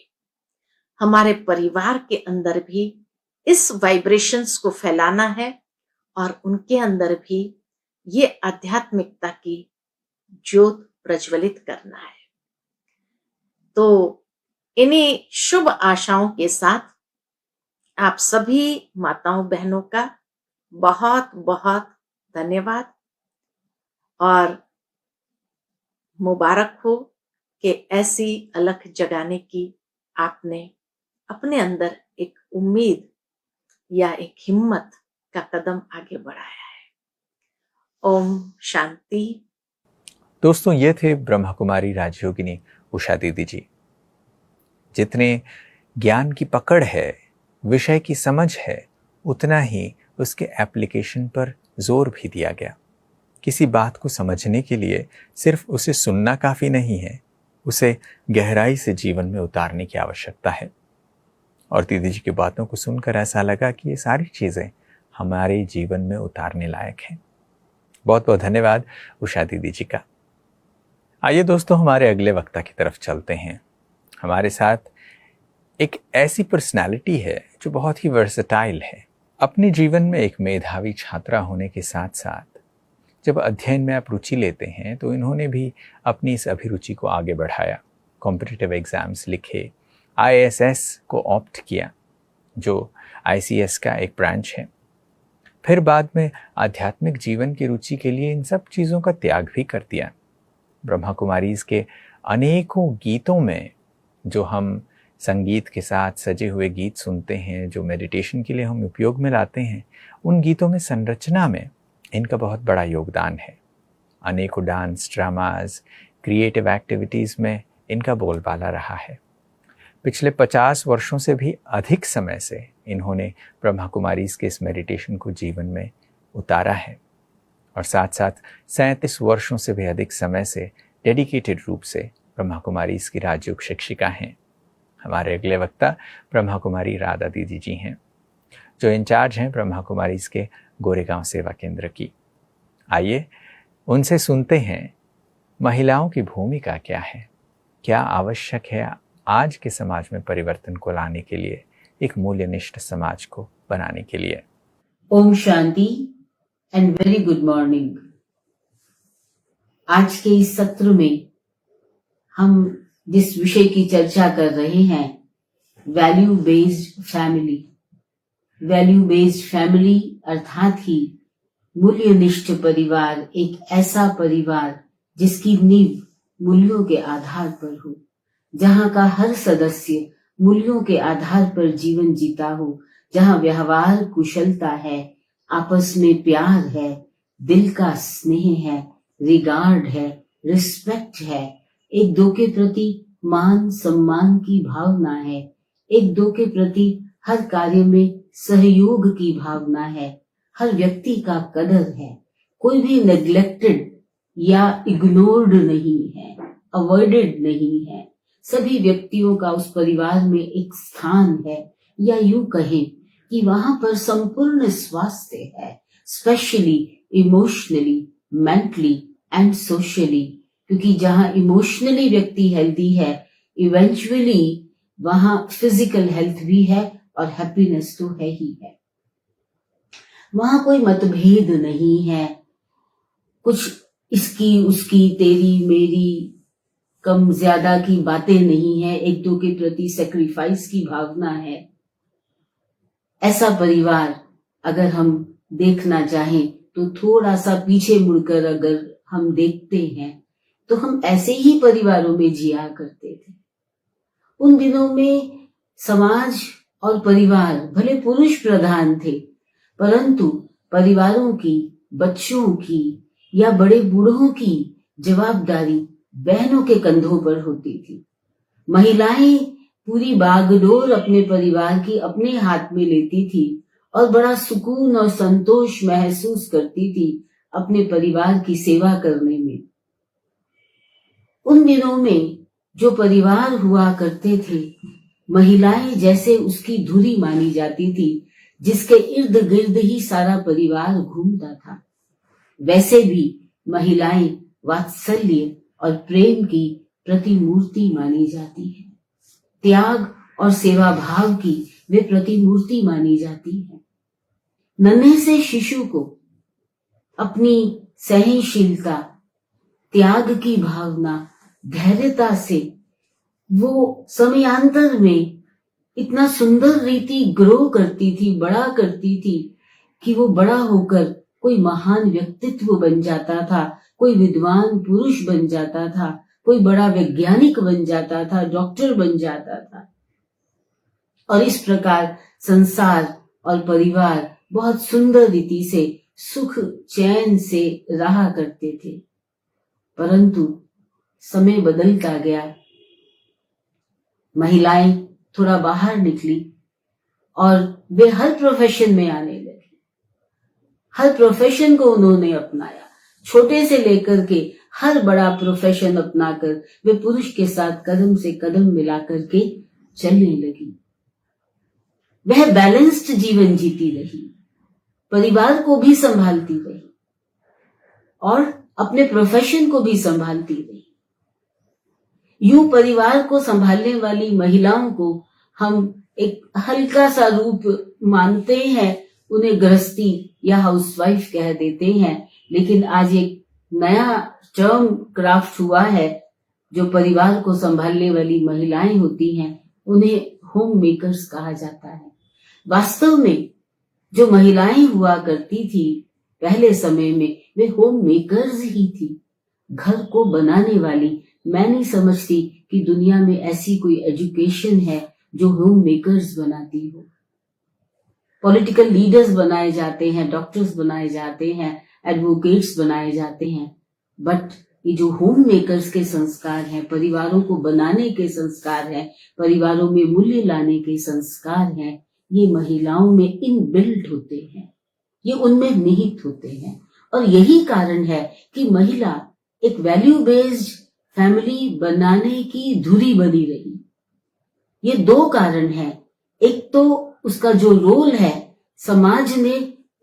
हमारे परिवार के अंदर भी इस वाइब्रेशंस को फैलाना है और उनके अंदर भी ये आध्यात्मिकता की ज्योत प्रज्वलित करना है। तो इन्हीं शुभ आशाओं के साथ आप सभी माताओं बहनों का बहुत बहुत धन्यवाद और मुबारक हो कि ऐसी अलख जगाने की आपने अपने अंदर एक उम्मीद या एक हिम्मत का कदम आगे बढ़ाया है। ओम शांति।
दोस्तों, ये थे ब्रह्मा कुमारी राजयोगिनी उषा दीदी जी। जितने ज्ञान की पकड़ है, विषय की समझ है, उतना ही उसके एप्लीकेशन पर जोर भी दिया गया। किसी बात को समझने के लिए सिर्फ उसे सुनना काफी नहीं है, उसे गहराई से जीवन में उतारने की आवश्यकता है। और दीदी जी की बातों को सुनकर ऐसा लगा कि ये सारी चीजें हमारे जीवन में उतारने लायक हैं। बहुत बहुत धन्यवाद उषा दीदी जी का। आइए दोस्तों, हमारे अगले वक्ता की तरफ चलते हैं। हमारे साथ एक ऐसी पर्सनालिटी है जो बहुत ही वर्सेटाइल है। अपने जीवन में एक मेधावी छात्रा होने के साथ साथ जब अध्ययन में आप रुचि लेते हैं तो इन्होंने भी अपनी इस अभिरुचि को आगे बढ़ाया, कॉम्पिटिटिव एग्ज़ाम्स लिखे, IASS को ऑप्ट किया जो ICS का एक ब्रांच है। फिर बाद में आध्यात्मिक जीवन की रुचि के लिए इन सब चीज़ों का त्याग भी कर दिया। ब्रह्मा कुमारीज़ के अनेकों गीतों में जो हम संगीत के साथ सजे हुए गीत सुनते हैं, जो मेडिटेशन के लिए हम उपयोग में लाते हैं, उन गीतों में संरचना में इनका बहुत बड़ा योगदान है। अनेकों डांस, ड्रामाज, क्रिएटिव एक्टिविटीज़ में इनका बोलबाला रहा है। पिछले 50 वर्षों से भी अधिक समय से इन्होंने ब्रह्मा कुमारीज़ के इस मेडिटेशन को जीवन में उतारा है और साथ साथ 37 वर्षों से भी अधिक समय से डेडिकेटेड रूप से ब्रह्मा कुमारीज़ की राजयोग शिक्षिका हैं। हमारे अगले वक्ता ब्रह्मा कुमारी राधा दीदी जी हैं, जो इंचार्ज हैं ब्रह्मा कुमारीज़ के गोरेगांव सेवा केंद्र की। आइए उनसे सुनते हैं महिलाओं की भूमिका क्या है, क्या आवश्यक है आज के समाज में परिवर्तन को लाने के लिए, एक मूल्यनिष्ठ समाज को बनाने के लिए।
Om Shanti and very good morning. आज के इस सत्र में हम जिस विषय की चर्चा कर रहे हैं, value based family. Value based family अर्थात ही मूल्यनिष्ठ परिवार, एक ऐसा परिवार जिसकी नींव मूल्यों के आधार पर हो, जहां का हर सदस्य मूल्यों के आधार पर जीवन जीता हो, जहां व्यवहार कुशलता है, आपस में प्यार है, दिल का स्नेह है, रिगार्ड है, रिस्पेक्ट है, एक दो के प्रति मान सम्मान की भावना है, एक दो के प्रति हर कार्य में सहयोग की भावना है, हर व्यक्ति का कदर है, कोई भी नेग्लेक्टेड या इग्नोर्ड नहीं है, अवॉइडेड नहीं है। सभी व्यक्तियों का उस परिवार में एक स्थान है, या यूं कहें कि वहां पर संपूर्ण स्वास्थ्य है, specially emotionally, mentally and socially. क्योंकि जहां इमोशनली व्यक्ति हेल्दी है, इवेंचुअली वहां फिजिकल हेल्थ भी है और हैप्पीनेस तो है ही है। वहां कोई मतभेद नहीं है, कुछ इसकी उसकी तेरी मेरी कम ज्यादा की बातें नहीं है, एक दो के प्रति सेक्रीफाइस की भावना है। ऐसा परिवार अगर हम देखना चाहें तो थोड़ा सा पीछे मुड़कर अगर हम देखते हैं तो हम ऐसे ही परिवारों में जिया करते थे। उन दिनों में समाज और परिवार भले पुरुष प्रधान थे, परंतु परिवारों की, बच्चों की या बड़े बूढ़ों की जवाबदारी बहनों के कंधों पर होती थी। महिलाएं पूरी बागडोर अपने परिवार की अपने हाथ में लेती थी और बड़ा सुकून और संतोष महसूस करती थी अपने परिवार की सेवा करने में। उन दिनों में जो परिवार हुआ करते थे, महिलाएं जैसे उसकी धुरी मानी जाती थी, जिसके इर्द गिर्द ही सारा परिवार घूमता था। वैसे भी महिलाएं वात्सल्य और प्रेम की प्रतिमूर्ति मानी जाती है, त्याग और सेवा भाव की वे प्रतिमूर्ति मानी जाती है। नन्हे से शिशु को अपनी सहनशीलता, त्याग की भावना, धैर्यता से वो समयांतर में इतना सुंदर रीति ग्रो करती थी, बड़ा करती थी कि वो बड़ा होकर कोई महान व्यक्तित्व बन जाता था, कोई विद्वान पुरुष बन जाता था, कोई बड़ा वैज्ञानिक बन जाता था, डॉक्टर बन जाता था। और इस प्रकार संसार और परिवार बहुत सुंदर रीति से सुख चैन से रहा करते थे। परंतु समय बदलता गया, महिलाएं थोड़ा बाहर निकली और वे हर प्रोफेशन में आने लगी। हर प्रोफेशन को उन्होंने अपनाया, छोटे से लेकर के हर बड़ा प्रोफेशन अपनाकर वे पुरुष के साथ कदम से कदम मिला करके चलने लगी। वह बैलेंस्ड जीवन जीती रही, परिवार को भी संभालती रही और अपने प्रोफेशन को भी संभालती रही। यूं परिवार को संभालने वाली महिलाओं को हम एक हल्का सा रूप मानते हैं, उन्हें गृहस्थी या हाउसवाइफ कह देते हैं। लेकिन आज एक नया टर्म क्राफ्ट हुआ है, जो परिवार को संभालने वाली महिलाएं होती हैं उन्हें होम मेकर्स कहा जाता है। वास्तव में जो महिलाएं हुआ करती थी पहले समय में, वे होम मेकर्स ही थी, घर को बनाने वाली। मैं नहीं समझती कि दुनिया में ऐसी कोई एजुकेशन है जो होम मेकर्स बनाती हो। पॉलिटिकल लीडर्स बनाए जाते हैं, डॉक्टर्स बनाए जाते हैं, एडवोकेट्स बनाए जाते हैं, बट ये जो होम मेकर्स के संस्कार हैं, परिवारों को बनाने के संस्कार हैं, परिवारों में मूल्य लाने के संस्कार हैं, ये महिलाओं में इनबिल्ट होते हैं, ये उनमें निहित होते हैं। और यही कारण है कि महिला एक वैल्यू बेस्ड फैमिली बनाने की धुरी बनी रही। ये दो कारण हैं। एक तो उसका जो रोल है, समाज ने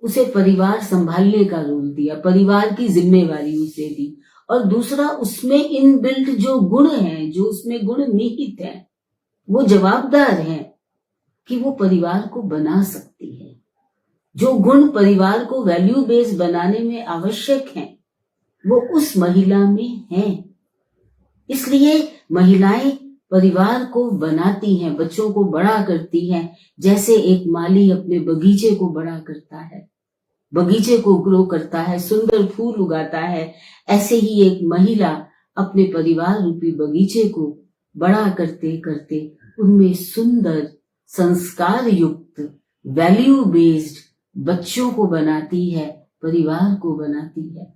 उसे परिवार संभालने का रोल दिया, परिवार की जिम्मेवारी उसे दी। और दूसरा, उसमें इनबिल्ट जो गुण हैं, जो उसमें गुण निहित हैं, वो जवाबदार हैं कि वो परिवार को बना सकती है। जो गुण परिवार को वैल्यू बेस्ड बनाने में आवश्यक हैं, वो उस महिला में हैं। इसलिए महिलाएं परिवार को बनाती हैं, बच्चों को बड़ा करती हैं। जैसे एक माली अपने बगीचे को बड़ा करता है, बगीचे को ग्रो करता है, सुंदर फूल उगाता है, ऐसे ही एक महिला अपने परिवार रूपी बगीचे को बड़ा करते करते उनमें सुंदर संस्कार युक्त वैल्यू बेस्ड बच्चों को बनाती है, परिवार को बनाती है।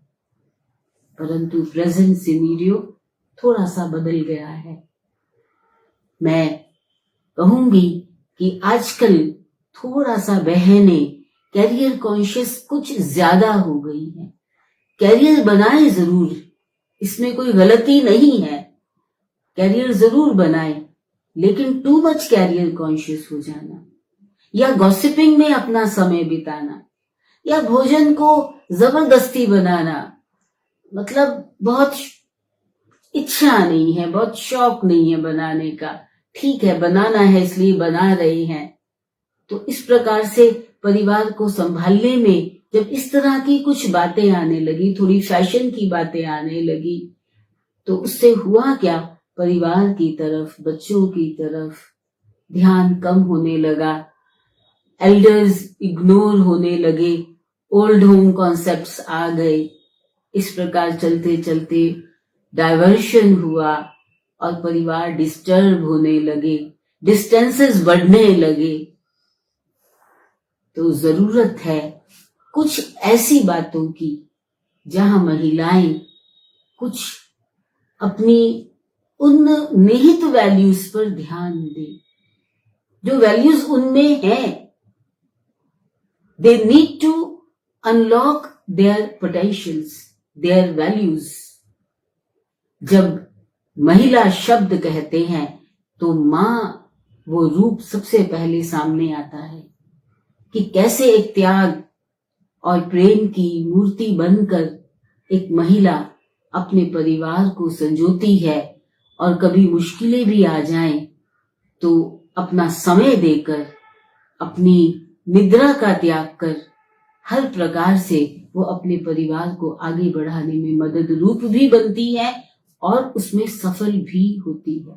परंतु प्रेजेंट सिनेरियो थोड़ा सा बदल गया है। मैं कहूंगी कि आजकल थोड़ा सा बहनें कैरियर कॉन्शियस कुछ ज्यादा हो गई हैं। कैरियर बनाए जरूर, इसमें कोई गलती नहीं है, कैरियर जरूर बनाए, लेकिन टू मच कैरियर कॉन्शियस हो जाना, या गॉसिपिंग में अपना समय बिताना, या भोजन को जबरदस्ती बनाना, मतलब बहुत इच्छा नहीं है, बहुत शौक नहीं है बनाने का, ठीक है बनाना है इसलिए बना रहे हैं। तो इस प्रकार से परिवार को संभालने में जब इस तरह की कुछ बातें आने लगी, थोड़ी फैशन की बातें आने लगी, तो उससे हुआ क्या, परिवार की तरफ, बच्चों की तरफ ध्यान कम होने लगा, एल्डर्स इग्नोर होने लगे, ओल्ड होम कॉन्सेप्ट्स आ गए। इस प्रकार चलते चलते डाइवर्शन हुआ और परिवार डिस्टर्ब होने लगे, डिस्टेंसेस बढ़ने लगे। तो जरूरत है कुछ ऐसी बातों की जहां महिलाएं कुछ अपनी उन निहित वैल्यूज पर ध्यान दें, जो वैल्यूज उनमें हैं। They need to unlock their potentials, their values. जब महिला शब्द कहते हैं तो मां वो रूप सबसे पहले सामने आता है कि कैसे एक त्याग और प्रेम की मूर्ति बनकर एक महिला अपने परिवार को संजोती है, और कभी मुश्किलें भी आ जाएं तो अपना समय देकर, अपनी निद्रा का त्याग कर, हर प्रकार से वो अपने परिवार को आगे बढ़ाने में मदद रूप भी बनती है और उसमें सफल भी होती है।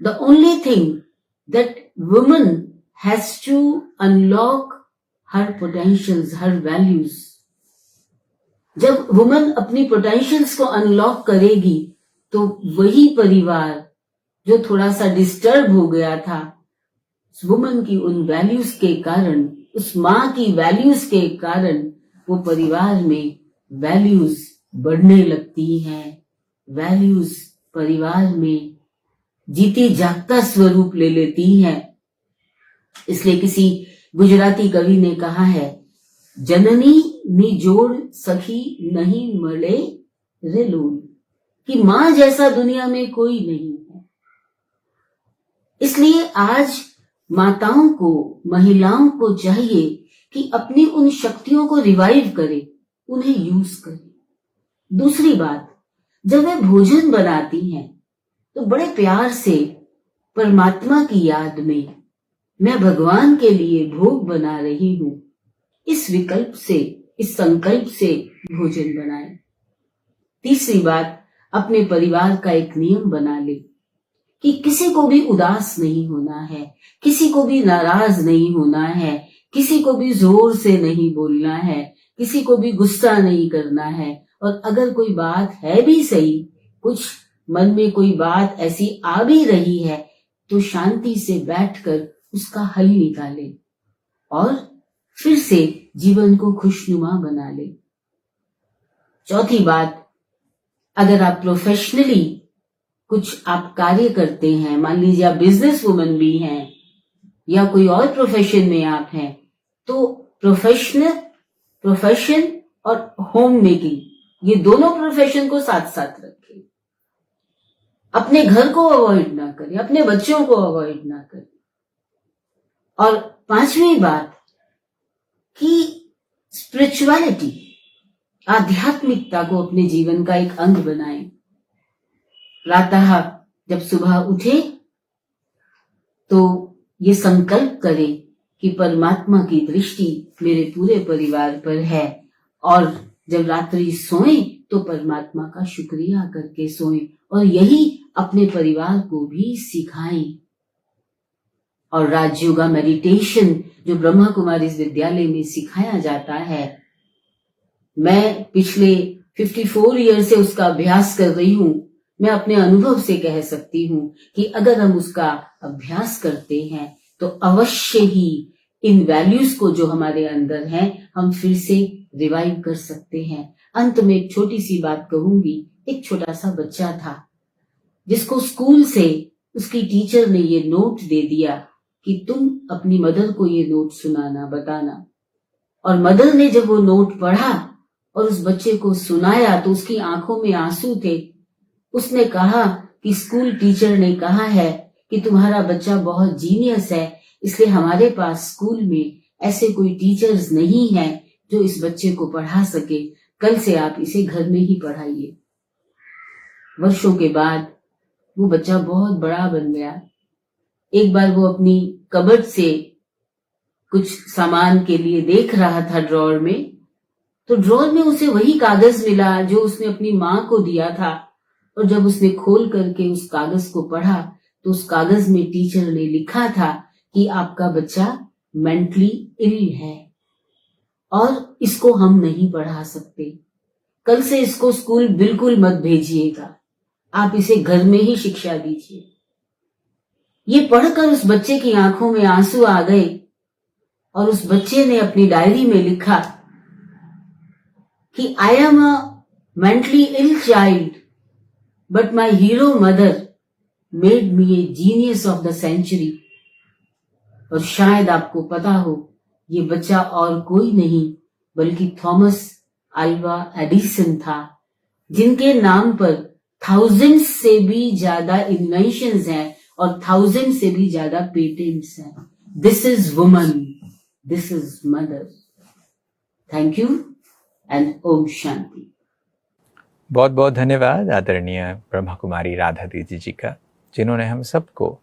The only thing that woman has to unlock her potentials, her values. जब वुमन अपनी पोटेंशियल्स को अनलॉक करेगी तो वही परिवार जो थोड़ा सा डिस्टर्ब हो गया था, वुमन की उन वैल्यूज के कारण, उस माँ की वैल्यूज के कारण, वो परिवार में वैल्यूज बढ़ने लगती हैं। वैल्यूज परिवार में जीती जागता स्वरूप ले लेती हैं। इसलिए किसी गुजराती कवि ने कहा है, जननी निजोड़ सखी नहीं मले रे लोल, कि मां जैसा दुनिया में कोई नहीं है। इसलिए आज माताओं को, महिलाओं को चाहिए कि अपनी उन शक्तियों को रिवाइव करे, उन्हें यूज करे। दूसरी बात, जब वे भोजन बनाती हैं तो बड़े प्यार से परमात्मा की याद में मैं भगवान के लिए भोग बना रही हूं, इस विकल्प से, इस संकल्प से भोजन बनाएं। तीसरी बात, अपने परिवार का एक नियम बना ले कि किसी को भी उदास नहीं होना है, किसी को भी नाराज नहीं होना है, किसी को भी जोर से नहीं बोलना है, किसी को भी गुस्सा नहीं करना है। और अगर कोई बात है भी सही, कुछ मन में कोई बात ऐसी आ भी रही है, तो शांति से बैठकर उसका हल निकाले और फिर से जीवन को खुशनुमा बना ले। चौथी बात, अगर आप प्रोफेशनली कुछ आप कार्य करते हैं, मान लीजिए आप बिजनेस वुमन भी हैं या कोई और प्रोफेशन में आप हैं, तो प्रोफेशन और होम मेकिंग, ये दोनों प्रोफेशन को साथ साथ रखें। अपने घर को अवॉइड ना करें, अपने बच्चों को अवॉइड ना करें। और पांचवी बात कि स्पिरिचुअलिटी, आध्यात्मिकता को अपने जीवन का एक अंग बनाएं। प्रातः जब सुबह उठे तो ये संकल्प करें कि परमात्मा की दृष्टि मेरे पूरे परिवार पर है, और जब रात्रि सोएं तो परमात्मा का शुक्रिया करके सोएं, और यही अपने परिवार को भी सिखाएं। और राजयोगा मेडिटेशन जो ब्रह्मा कुमारी विद्यालय में सिखाया जाता है, मैं पिछले 54 ईयर से उसका अभ्यास कर रही हूं। मैं अपने अनुभव से कह सकती हूं कि अगर हम उसका अभ्यास करते हैं तो अवश्य ही इन वैल्यूज को जो हमारे अंदर हैं हम फिर से रिवाइव कर सकते हैं। अंत में एक छोटी सी बात कहूंगी। एक छोटा सा बच्चा था जिसको स्कूल से उसकी टीचर ने ये नोट दे दिया कि तुम अपनी मदर को ये नोट सुनाना, बताना। और मदर ने जब वो नोट पढ़ा और उस बच्चे को सुनाया तो उसकी आंखों में आंसू थे। उसने कहा कि स्कूल टीचर ने कहा है कि तुम्हारा बच्चा बहुत जीनियस है, इसलिए हमारे पास स्कूल में ऐसे कोई टीचर्स नहीं है जो इस बच्चे को पढ़ा सके, कल से आप इसे घर में ही पढ़ाइए। वर्षों के बाद वो बच्चा बहुत बड़ा बन गया। एक बार वो अपनी कबर्ड से कुछ सामान के लिए देख रहा था ड्रॉअर में, तो ड्रॉअर में उसे वही कागज मिला जो उसने अपनी माँ को दिया था। और जब उसने खोल करके उस कागज को पढ़ा तो उस कागज में टीचर ने लिखा था कि आपका बच्चा मेंटली इल है और इसको हम नहीं पढ़ा सकते, कल से इसको स्कूल बिल्कुल मत भेजिएगा, आप इसे घर में ही शिक्षा दीजिए। ये पढ़कर उस बच्चे की आंखों में आंसू आ गए और उस बच्चे ने अपनी डायरी में लिखा कि I am a mentally ill child but my hero mother made me a genius of the century. और शायद आपको पता हो ये बच्चा और कोई नहीं बल्कि थॉमस अल्वा एडिसन था, जिनके नाम पर थाउजेंड्स से भी ज्यादा इन्वेंशंस हैं और 1000 से भी ज्यादा पेटेंट्स हैं। This is woman, this is mother. Thank you and ओम शांति।
बहुत बहुत धन्यवाद आदरणीय ब्रह्मा कुमारी राधा दीदी जी का, जिन्होंने हम सबको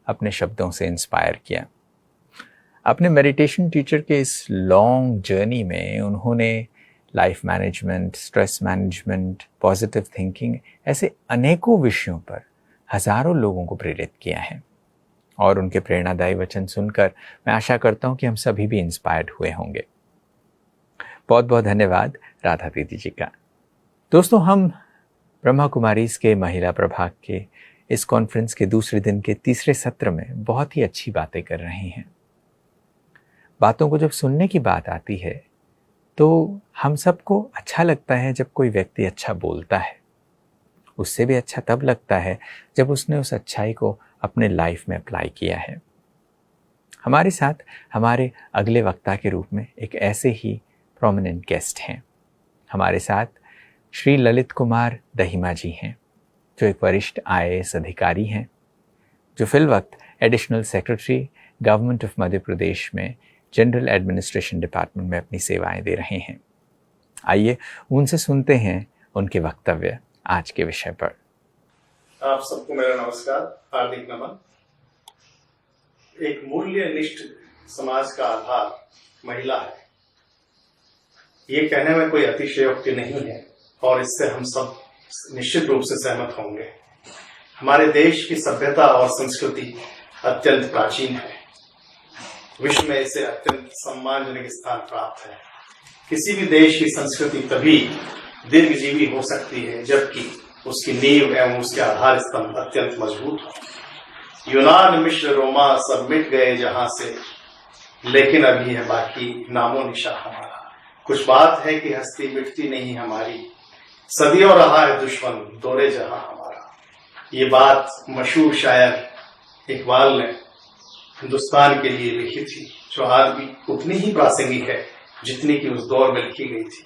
अपने शब्दों से इंस्पायर किया। अपने मेडिटेशन टीचर के इस लॉन्ग जर्नी में उन्होंने life management, stress management, positive thinking, ऐसे अनेकों विषयों पर हजारों लोगों को प्रेरित किया है। और उनके प्रेरणादायी वचन सुनकर मैं आशा करता हूँ कि हम सभी भी इंस्पायर्ड हुए होंगे। बहुत बहुत धन्यवाद राधा दीदी जी का। दोस्तों, हम ब्रह्मा कुमारीज के महिला प्रभाग के इस कॉन्फ्रेंस के दूसरे दिन के तीसरे सत्र में बहुत ही अच्छी बातें कर रहे हैं। बातों को जब सुनने की बात आती है तो हम सबको अच्छा लगता है जब कोई व्यक्ति अच्छा बोलता है। उससे भी अच्छा तब लगता है जब उसने उस अच्छाई को अपने लाइफ में अप्लाई किया है। हमारे साथ हमारे अगले वक्ता के रूप में एक ऐसे ही प्रोमिनेंट गेस्ट हैं। हमारे साथ श्री ललित कुमार दहिमा जी हैं, जो एक वरिष्ठ IAS अधिकारी हैं, जो फिलवक्त additional secretary government of Madhya Pradesh में जनरल एडमिनिस्ट्रेशन डिपार्टमेंट में अपनी सेवाएं दे रहे हैं। आइए उनसे सुनते हैं उनके वक्तव्य आज के विषय पर।
आप सबको मेरा नमस्कार, हार्दिक नमन। एक मूल्यनिष्ठ समाज का आधार महिला है, ये कहने में कोई अतिशयोक्ति नहीं है और इससे हम सब निश्चित रूप से सहमत होंगे। हमारे देश की सभ्यता और संस्कृति अत्यंत प्राचीन है, विश्व में इसे अत्यंत सम्मानजनक स्थान प्राप्त है। किसी भी देश की संस्कृति तभी दीर्घजीवी हो सकती है जबकि उसकी नींव एवं उसके आधार स्तंभ अत्यंत मजबूत हो। यूनान, मिस्र, रोमा सब मिट गए जहां से, लेकिन अभी है बाकी नामो निशा हमारा। कुछ बात है कि हस्ती मिटती नहीं हमारी, सदियों रहा है दुश्मन दौरे जहां हमारा। ये बात मशहूर शायर इकबाल ने हिंदुस्तान के लिए लिखी थी, जो आज भी उतनी ही प्रासंगिक है जितनी कि उस दौर में लिखी गई थी।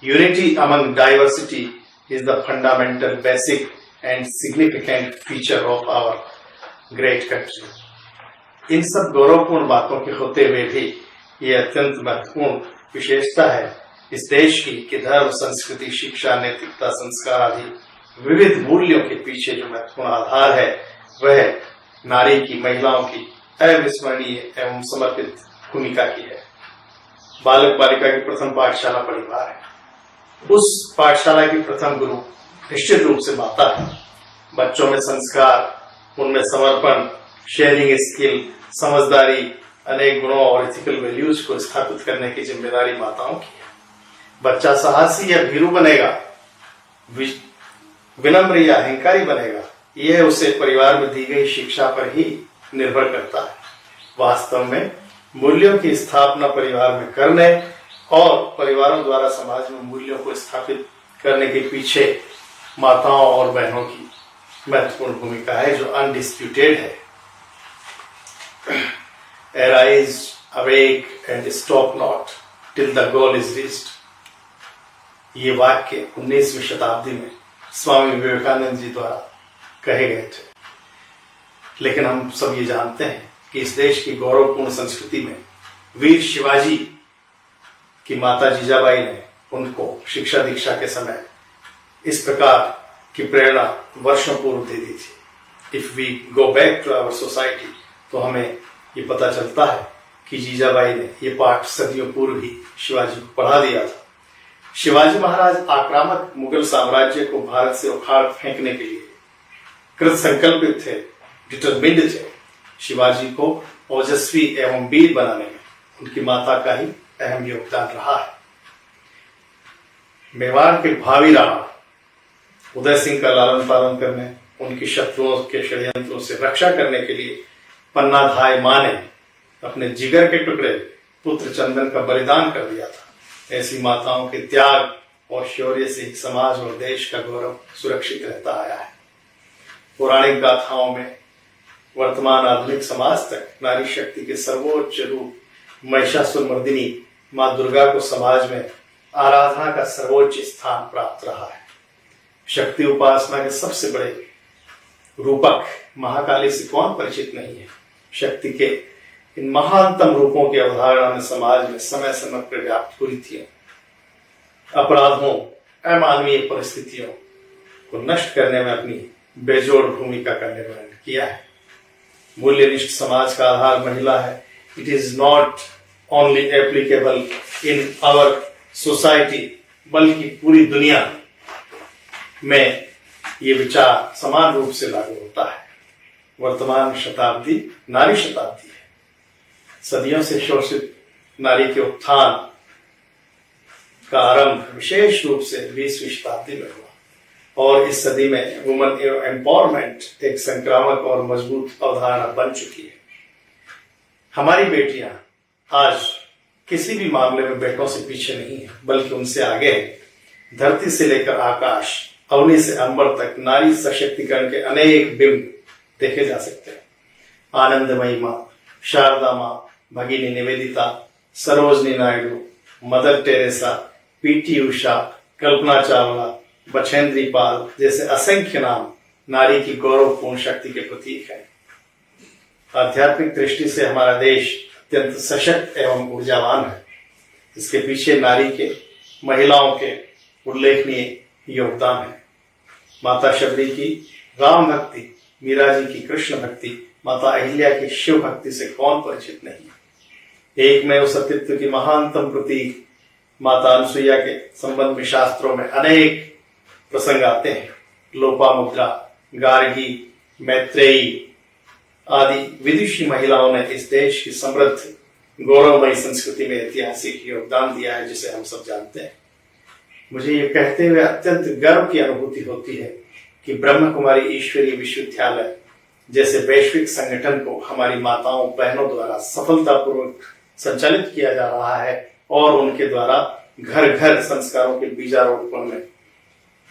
Unity among diversity is the fundamental, basic and significant feature of our great country. इन सब गौरवपूर्ण बातों के होते हुए भी ये अत्यंत महत्वपूर्ण विशेषता है इस देश की कि धर्म, संस्कृति, शिक्षा, नैतिकता, संस्कार आदि विविध मूल्यों के पीछे जो महत्वपूर्ण आधार है वह नारी की, महिलाओं की अविस्मरणीय एवं समर्पित भूमिका की है। बालक बालिका की प्रथम पाठशाला परिवार है। उस पाठशाला की प्रथम गुरु निश्चित रूप से माता है। बच्चों में संस्कार, उनमें समर्पण, शेयरिंग स्किल, समझदारी, अनेक गुणों और एथिकल वैल्यूज को स्थापित करने की जिम्मेदारी माताओं की है। बच्चा साहसी या भीरू बनेगा, विनम्र या अहंकारी बनेगा, यह उसे परिवार में दी गई शिक्षा पर ही निर्भर करता है। वास्तव में मूल्यों की स्थापना परिवार में करने और परिवारों द्वारा समाज में मूल्यों को स्थापित करने के पीछे माताओं और बहनों की महत्वपूर्ण भूमिका है, जो अनडिस्प्यूटेड है। Arise, awake and stop not till the goal is reached। ये वाक्य 19वीं शताब्दी में स्वामी विवेकानंद जी द्वारा कहे गए थे। लेकिन हम सब ये जानते हैं कि इस देश की गौरवपूर्ण संस्कृति में वीर शिवाजी कि माता जीजाबाई ने उनको शिक्षा दीक्षा के समय इस प्रकार की प्रेरणा वर्षों पूर्व दे दी थी। If we go back to our society तो हमें ये पता चलता है कि जीजाबाई ने ये पाठ सदियों पूर्व ही शिवाजी को पढ़ा दिया था। शिवाजी महाराज आक्रामक मुगल साम्राज्य को भारत से उखाड़ फेंकने के लिए कृत संकल्पित थे, डिटरमिन्ड थे। शिवाजी को ओजस्वी एवं वीर बनाने में उनकी माता का ही अहम योगदान रहा है। मेवाड़ के भावी राणा उदय सिंह का लालन पालन करने, उनकी शत्रुओं के षड्यंत्रों से रक्षा करने के लिए पन्ना धाय मां ने अपने जिगर के टुकड़े पुत्र चंदन का बलिदान कर दिया था। ऐसी माताओं के त्याग और शौर्य से ही समाज और देश का गौरव सुरक्षित रहता आया है। पौराणिक गाथाओं में वर्तमान आधुनिक समाज तक नारी शक्ति के सर्वोच्च रूप महिषासुरमर्दिनी मां दुर्गा को समाज में आराधना का सर्वोच्च स्थान प्राप्त रहा है। शक्ति उपासना के सबसे बड़े रूपक महाकाली से कौन परिचित नहीं है। शक्ति के इन महानतम रूपों की अवधारणा में समाज में समय समय पर व्याप्त कुरीतियों, अपराधों, अमानवीय परिस्थितियों को नष्ट करने में अपनी बेजोड़ भूमिका का निर्वहन किया है। मूल्यनिष्ठ समाज का आधार महिला है। It is not only applicable in our society, बल्कि पूरी दुनिया में ये विचार समान रूप से लागू होता है। वर्तमान शताब्दी नारी शताब्दी है। सदियों से शोषित नारी के उत्थान का आरंभ विशेष रूप से 20वीं शताब्दी में हुआ और इस सदी में वुमन एम्पावरमेंट एक संक्रामक और मजबूत अवधारणा बन चुकी है। हमारी बेटियां आज किसी भी मामले में बेटों से पीछे नहीं है, बल्कि उनसे आगे है। धरती से लेकर आकाश, अवनी से अंबर तक नारी सशक्तिकरण के अनेक बिंब देखे जा सकते हैं। आनंदमयी माँ, शारदा माँ, Bhagini Nivedita, Sarojini Naidu, Mother Teresa, PT Usha, Kalpana Chawla, Bachendri Pal जैसे असंख्य नाम नारी की गौरवपूर्ण शक्ति के प्रतीक हैं। आध्यात्मिक दृष्टि से हमारा देश अत्यंत सशक्त एवं ऊर्जावान है। इसके पीछे नारी के, महिलाओं के उल्लेखनीय योगदान है। माता शबरी की राम भक्ति, मीरा जी की कृष्ण भक्ति, माता अहिल्या की शिव भक्ति से कौन परिचित नहीं है। एक में उस सतीत्व की महानतम प्रतीक माता अनुसुईया के संबंध में शास्त्रों में अनेक प्रसंग आते हैं। लोपामुद्रा, गार्गी, मैत्रेयी आदि विदुषी महिलाओं ने इस देश की समृद्ध गौरवमयी संस्कृति में ऐतिहासिक योगदान दिया है, जिसे हम सब जानते हैं। मुझे ये कहते हुए अत्यंत गर्व की अनुभूति होती है कि ब्रह्म कुमारी ईश्वरीय विश्वविद्यालय जैसे वैश्विक संगठन को हमारी माताओं बहनों द्वारा सफलतापूर्वक संचालित किया जा रहा है और उनके द्वारा घर घर संस्कारों के बीजारोपण में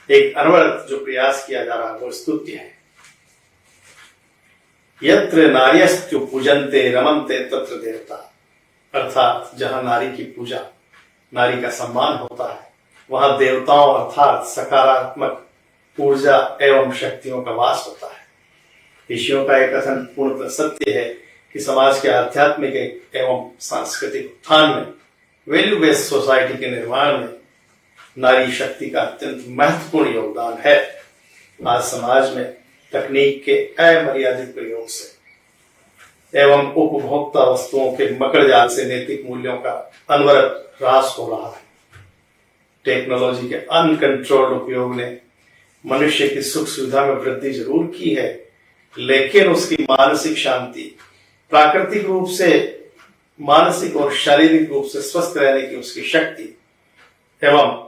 एक अनवरत जो प्रयास किया जा रहा है वो स्तुत्य है। यत्र नार्यस्तु पूजन्ते रमन्ते तत्र देवता, अर्थात जहां नारी की पूजा, नारी का सम्मान होता है, वहां देवताओं अर्थात सकारात्मक ऊर्जा एवं शक्तियों का वास होता है। ऋषियों का एक कथन पूर्णतः सत्य है कि समाज के आध्यात्मिक एवं सांस्कृतिक उत्थान में, वैल्यू बेस्ड सोसाइटी के निर्माण में नारी शक्ति का अत्यंत महत्वपूर्ण योगदान है। आज समाज में तकनीक के अमर्यादित प्रयोग से एवं उपभोक्ता वस्तुओं के मकड़ जाल से नैतिक मूल्यों का अनवरत ह्रास हो रहा है। टेक्नोलॉजी के अनकंट्रोल्ड उपयोग ने मनुष्य की सुख सुविधा में वृद्धि जरूर की है, लेकिन उसकी मानसिक शांति, प्राकृतिक रूप से मानसिक और शारीरिक रूप से स्वस्थ रहने की उसकी शक्ति एवं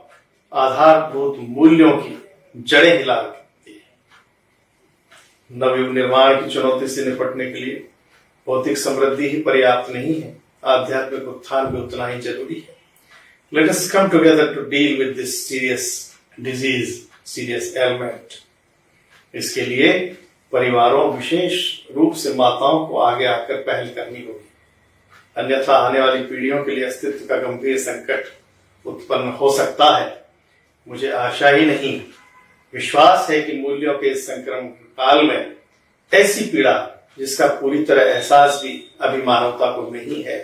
आधारभूत मूल्यों की जड़ें हिला रखती है। नवयुग निर्माण की चुनौती से निपटने के लिए भौतिक समृद्धि ही पर्याप्त नहीं है, आध्यात्मिक उत्थान भी उतना ही जरूरी है। Let us come together to deal with this serious disease, serious ailment. इसके लिए परिवारों, विशेष रूप से माताओं को आगे आकर पहल करनी होगी, अन्यथा आने वाली पीढ़ियों के लिए अस्तित्व का गंभीर संकट उत्पन्न हो सकता है। मुझे आशा ही नहीं, विश्वास है कि मूल्यों के इस संक्रमण काल में ऐसी पीड़ा जिसका पूरी तरह एहसास भी अभी मानवता को नहीं है,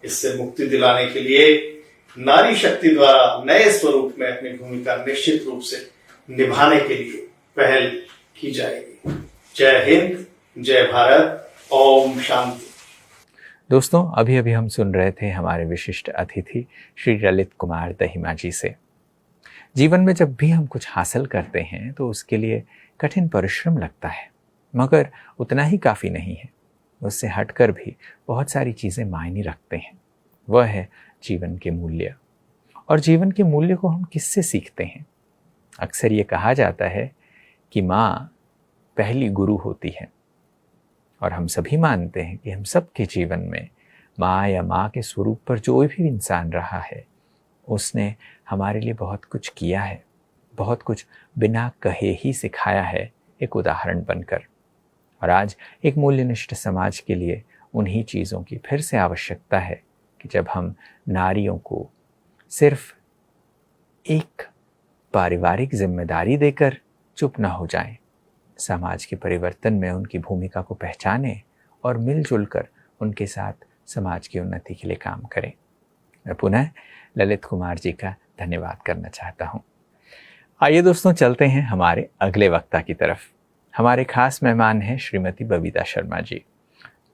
इससे मुक्ति दिलाने के लिए नारी शक्ति द्वारा नए स्वरूप में अपनी भूमिका निश्चित रूप से निभाने के लिए पहल की जाएगी। जय हिंद, जय भारत, ओम शांति।
दोस्तों, अभी अभी हम सुन रहे थे हमारे विशिष्ट अतिथि श्री ललित कुमार दहिमा जी से। जीवन में जब भी हम कुछ हासिल करते हैं तो उसके लिए कठिन परिश्रम लगता है, मगर उतना ही काफ़ी नहीं है। उससे हटकर भी बहुत सारी चीज़ें मायने रखते हैं। वह है जीवन के मूल्य। और जीवन के मूल्य को हम किससे सीखते हैं? अक्सर ये कहा जाता है कि माँ पहली गुरु होती है, और हम सभी मानते हैं कि हम सबके जीवन में माँ या माँ के स्वरूप पर जो भी इंसान रहा है, उसने हमारे लिए बहुत कुछ किया है, बहुत कुछ बिना कहे ही सिखाया है, एक उदाहरण बनकर। और आज एक मूल्यनिष्ठ समाज के लिए उन्हीं चीज़ों की फिर से आवश्यकता है कि जब हम नारियों को सिर्फ एक पारिवारिक जिम्मेदारी देकर चुप ना हो जाएं, समाज के परिवर्तन में उनकी भूमिका को पहचानें और मिलजुल कर उनके साथ समाज की उन्नति के लिए काम करें। मैं पुनः ललित कुमार जी का धन्यवाद करना चाहता हूँ। आइए दोस्तों, चलते हैं हमारे अगले वक्ता की तरफ। हमारे खास मेहमान हैं श्रीमती बबीता शर्मा जी,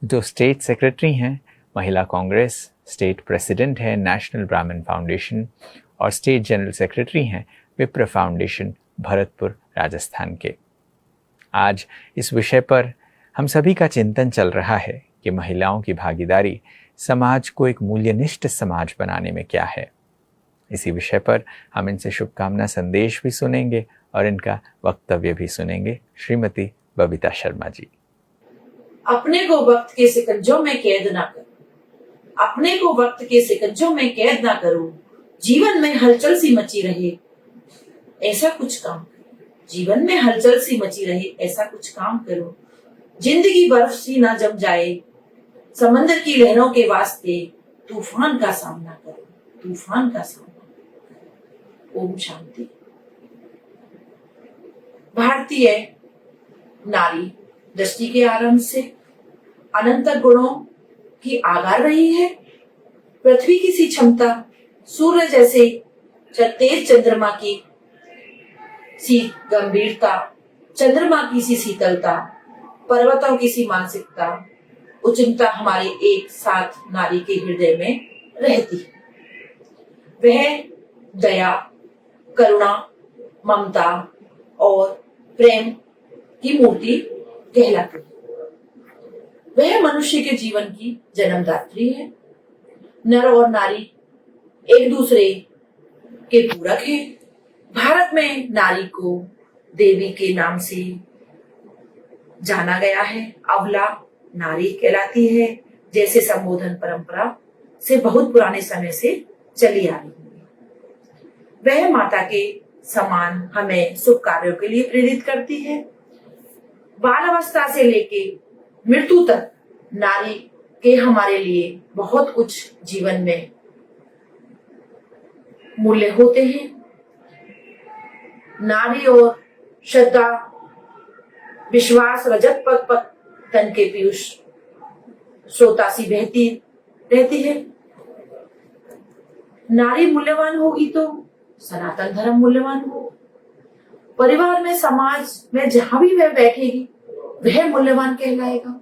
जो स्टेट सेक्रेटरी हैं महिला कांग्रेस, स्टेट प्रेसिडेंट है नेशनल ब्राह्मण फाउंडेशन और स्टेट जनरल सेक्रेटरी हैं विप्र फाउंडेशन भरतपुर राजस्थान के। आज इस विषय पर हम सभी का चिंतन चल रहा है कि महिलाओं की भागीदारी समाज को एक मूल्यनिष्ठ समाज बनाने में क्या है। इसी विषय पर हम इनसे शुभकामना संदेश भी सुनेंगे और इनका वक्तव्य भी सुनेंगे। श्रीमती बबीता शर्मा जी।
अपने को वक्त के सिकंजों में कैद ना करो, अपने को वक्त के सिकंजों में कैद ना करो, जीवन में हलचल सी मची रहे ऐसा कुछ काम करो, जीवन में हलचल सी मची रहे ऐसा कुछ काम करो, जिंदगी बर्फ सी ना जम जाए, समंदर की लहरों के वास्ते तूफान का सामना करो, तूफान का सामना करो। ओम शांति। भारतीय नारी दृष्टि के आरंभ से अनंत गुणों की आगार रही है। पृथ्वी की सी क्षमता, सूर्य जैसे तेज चंद्रमा की सी गंभीरता, चंद्रमा की सी शीतलता, पर्वतों की सी मानसिकता, उच्चता हमारे एक साथ नारी के हृदय में रहती है। वह दया, करुणा, ममता और प्रेम की मूर्ति कहलाती है। वह मनुष्य के जीवन की जन्मदात्री है। नर और नारी एक दूसरे के पूरक हैं। भारत में नारी को देवी के नाम से जाना गया है। अबला नारी कहलाती है, जैसे संबोधन परंपरा से बहुत पुराने समय से चली आ रही है। वह माता के समान हमें शुभ कार्यों के लिए प्रेरित करती है। बाल अवस्था से लेके मृत्यु तक नारी के हमारे लिए बहुत कुछ जीवन में मूल्य होते हैं। नारी और श्रद्धा, विश्वास, रजत पग पग तन के पीयूष स्रोता सी बहती रहती है। नारी मूल्यवान होगी तो सनातन धर्म मूल्यवान होगा। परिवार में, समाज में जहां भी वह बैठेगी वह मूल्यवान कहलाएगा।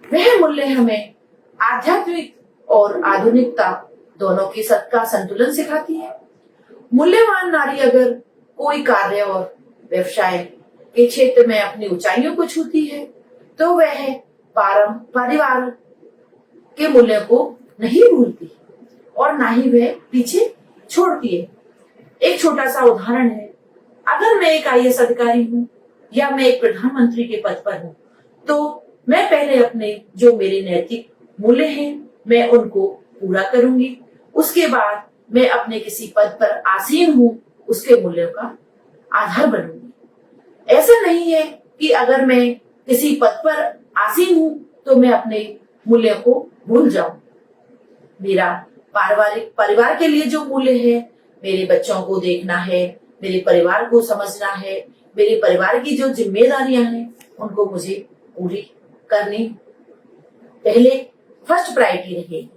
वह मूल्य हमें आध्यात्मिक और आधुनिकता दोनों के का संतुलन सिखाती है। मूल्यवान नारी अगर कोई कार्य और व्यवसाय के क्षेत्र में अपनी ऊंचाइयों को छूती है तो वह परिवार के मूल्यों को नहीं भूलती और ना ही वह पीछे छोड़ती है। एक छोटा सा उदाहरण है, अगर मैं एक IAS अधिकारी हूँ या मैं एक प्रधानमंत्री के पद पर हूँ तो मैं पहले अपने जो मेरे नैतिक मूल्य हैं मैं उनको पूरा करूंगी। उसके बाद मैं अपने किसी पद पर आसीन हूँ उसके मूल्यों का आधार बनूंगी। ऐसा नहीं है कि अगर मैं किसी पद पर आसीन हूँ तो मैं अपने मूल्यों को भूल जाऊं। मेरा परिवार के लिए जो मूल्य है, मेरे बच्चों को देखना है, मेरे परिवार को समझना है, मेरे परिवार की जो जिम्मेदारियां हैं उनको मुझे पूरी करनी पहले फर्स्ट प्रायोरिटी रहेगी।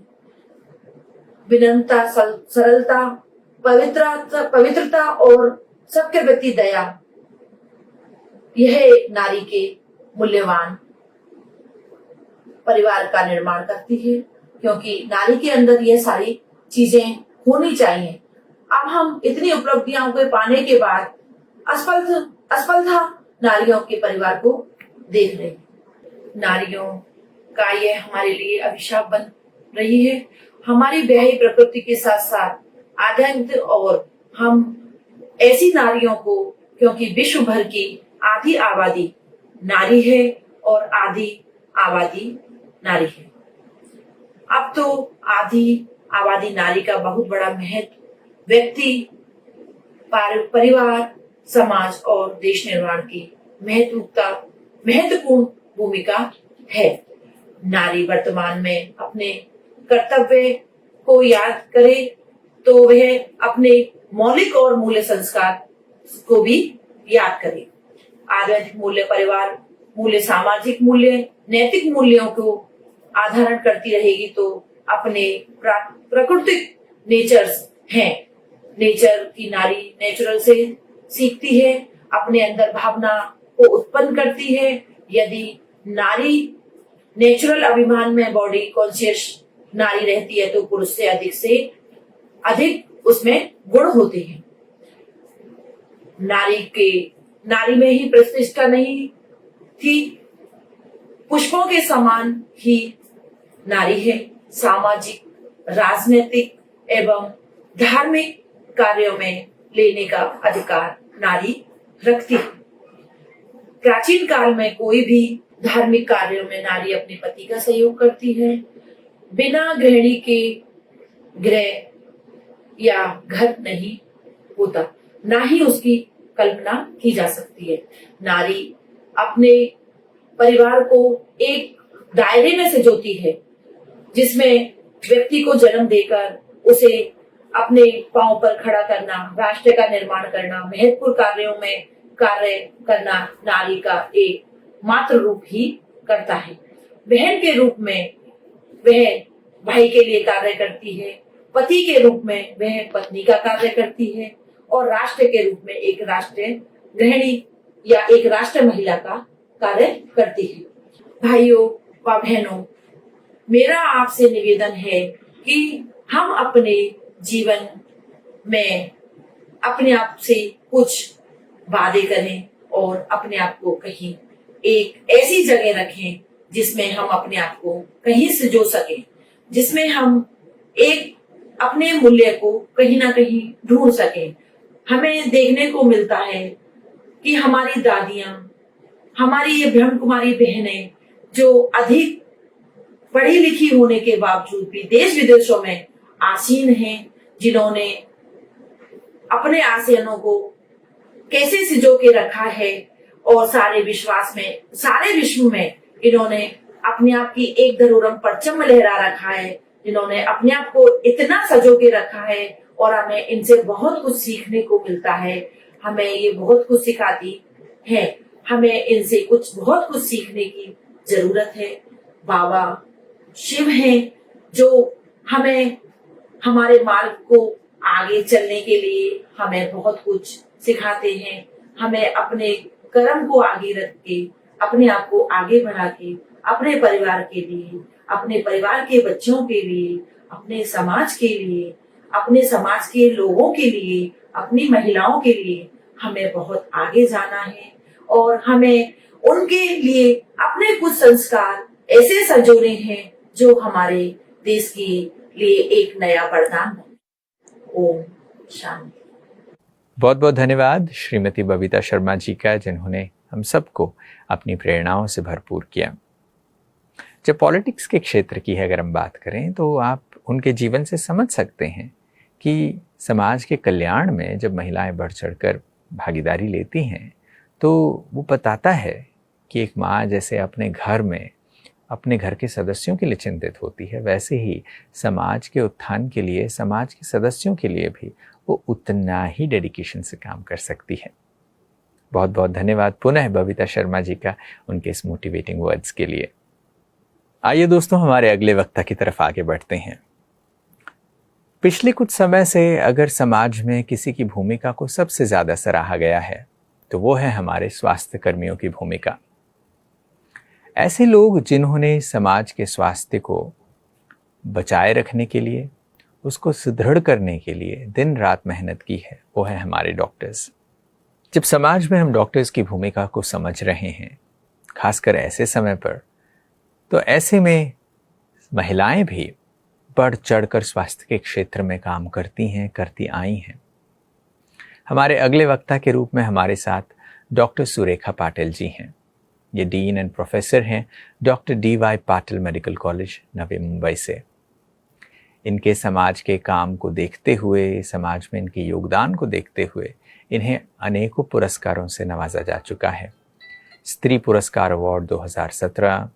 विनम्रता, सरलता, पवित्रता और सबके प्रति दया, यह एक नारी के मूल्यवान परिवार का निर्माण करती है, क्योंकि नारी के अंदर यह सारी चीजें होनी चाहिए। अब हम इतनी उपलब्धियों को पाने के बाद असफलता नारियों के परिवार को देख रहे हैं। नारियों का यह हमारे लिए अभिशाप बन रही है। हमारी ब्याही प्रकृति के साथ साथ आध्यात्मिक, और हम ऐसी नारियों को, क्योंकि विश्व भर की आधी आबादी नारी है और आधी आबादी नारी है। अब तो आधी आबादी नारी का बहुत बड़ा महत्व व्यक्ति, परिवार, समाज और देश निर्माण की महत्वपूर्ण भूमिका है। नारी वर्तमान में अपने कर्तव्य को याद करे तो वह अपने मौलिक और मूल्य संस्कार को भी याद करे। आध्यात्मिक मूल्य, परिवार मूल्य, सामाजिक मूल्य, नैतिक मूल्यों को आधारण करती रहेगी तो अपने प्राकृतिक नेचर्स हैं। नेचर की नारी नेचुरल से सीखती है, अपने अंदर भावना को उत्पन्न करती है। यदि नारी नेचुरल अभिमान में बॉडी कॉन्शियस नारी रहती है तो पुरुष से अधिक उसमें गुण होते हैं। नारी में ही प्रतिष्ठा नहीं थी, पुष्पों के समान ही नारी है। सामाजिक, राजनीतिक एवं धार्मिक कार्यों में लेने का अधिकार नारी रखती है। प्राचीन काल में कोई भी धार्मिक कार्यों में नारी अपने पति का सहयोग करती है। बिना गृहिणी के गृह या घर नहीं होता, ना ही उसकी कल्पना की जा सकती है। नारी अपने परिवार को एक दायरे में सजोती है जिसमें व्यक्ति को जन्म देकर उसे अपने पांव पर खड़ा करना, राष्ट्र का निर्माण करना, महत्वपूर्ण कार्यों में कार्य करना नारी का एक मात्र रूप ही करता है। बहन के रूप में वह भाई के लिए कार्य करती है, पति के रूप में वह पत्नी का कार्य करती है और राष्ट्र के रूप में एक राष्ट्र गृहिणी या एक राष्ट्र महिला का कार्य करती है। भाइयों व बहनों, मेरा आपसे निवेदन है कि हम अपने जीवन में अपने आप से कुछ वादे करें और अपने आप को कहीं एक ऐसी जगह रखें जिसमें हम अपने आप को कहीं संजो सकें, जिसमें हम एक अपने मूल्य को कहीं ना कहीं ढूंढ सकें। हमें देखने को मिलता है कि हमारी दादियां, हमारी ये ब्रह्म कुमारी बहनें जो अधिक पढ़ी लिखी होने के बावजूद भी देश विदेशों में आसीन हैं, जिन्होंने अपने आसियानों को कैसे सिजो के रखा है और सारे विश्व में इन्होंने अपने आप की एक धरोहर परचम लहरा रखा है, जिन्होंने अपने आप को इतना सजो के रखा है और हमें इनसे बहुत कुछ सीखने को मिलता है। हमें ये बहुत कुछ सिखाती है, हमें इनसे बहुत कुछ सीखने की जरूरत है। बाबा शिव हैं जो हमें हमारे मार्ग को आगे चलने के लिए हमें बहुत कुछ सिखाते हैं। हमें अपने कर्म को आगे रख के, अपने आप को आगे बढ़ा के, अपने परिवार के लिए, अपने परिवार के बच्चों के लिए, अपने समाज के लिए, अपने समाज के लोगों के लिए, अपनी महिलाओं के लिए हमें बहुत आगे जाना है और हमें उनके लिए अपने कुछ संस्कार ऐसे संजोने हैं जो हमारे देश के लिए एक नया वरदान बने। ओम शांति।
बहुत बहुत धन्यवाद श्रीमती बबीता शर्मा जी का, जिन्होंने हम सबको अपनी प्रेरणाओं से भरपूर किया। जब पॉलिटिक्स के क्षेत्र की अगर हम बात करें तो आप उनके जीवन से समझ सकते हैं कि समाज के कल्याण में जब महिलाएं बढ़ चढ़कर भागीदारी लेती हैं तो वो बताता है कि एक माँ जैसे अपने घर में अपने घर के सदस्यों के लिए चिंतित होती है, वैसे ही समाज के उत्थान के लिए, समाज के सदस्यों के लिए भी वो उतना ही डेडिकेशन से काम कर सकती है। बहुत बहुत धन्यवाद पुनः बबीता शर्मा जी का उनके इस मोटिवेटिंग वर्ड्स के लिए। आइए दोस्तों, हमारे अगले वक्ता की तरफ आगे बढ़ते हैं। पिछले कुछ समय से अगर समाज में किसी की भूमिका को सबसे ज़्यादा सराहा गया है तो वो है हमारे स्वास्थ्य कर्मियों की भूमिका। ऐसे लोग जिन्होंने समाज के स्वास्थ्य को बचाए रखने के लिए, उसको सुदृढ़ करने के लिए दिन रात मेहनत की है, वो है हमारे डॉक्टर्स। जब समाज में हम डॉक्टर्स की भूमिका को समझ रहे हैं, खासकर ऐसे समय पर, तो ऐसे में महिलाएं भी बढ़ चढ़कर स्वास्थ्य के क्षेत्र में काम करती हैं, करती आई हैं। हमारे अगले वक्ता के रूप में हमारे साथ डॉक्टर सुरेखा पाटिल जी हैं। ये डीन एंड प्रोफेसर हैं doctor DY Patil medical college Navi Mumbai से। इनके समाज के काम को देखते हुए, समाज में इनके योगदान को देखते हुए इन्हें अनेकों पुरस्कारों से नवाजा जा चुका है। स्त्री पुरस्कार award 2017,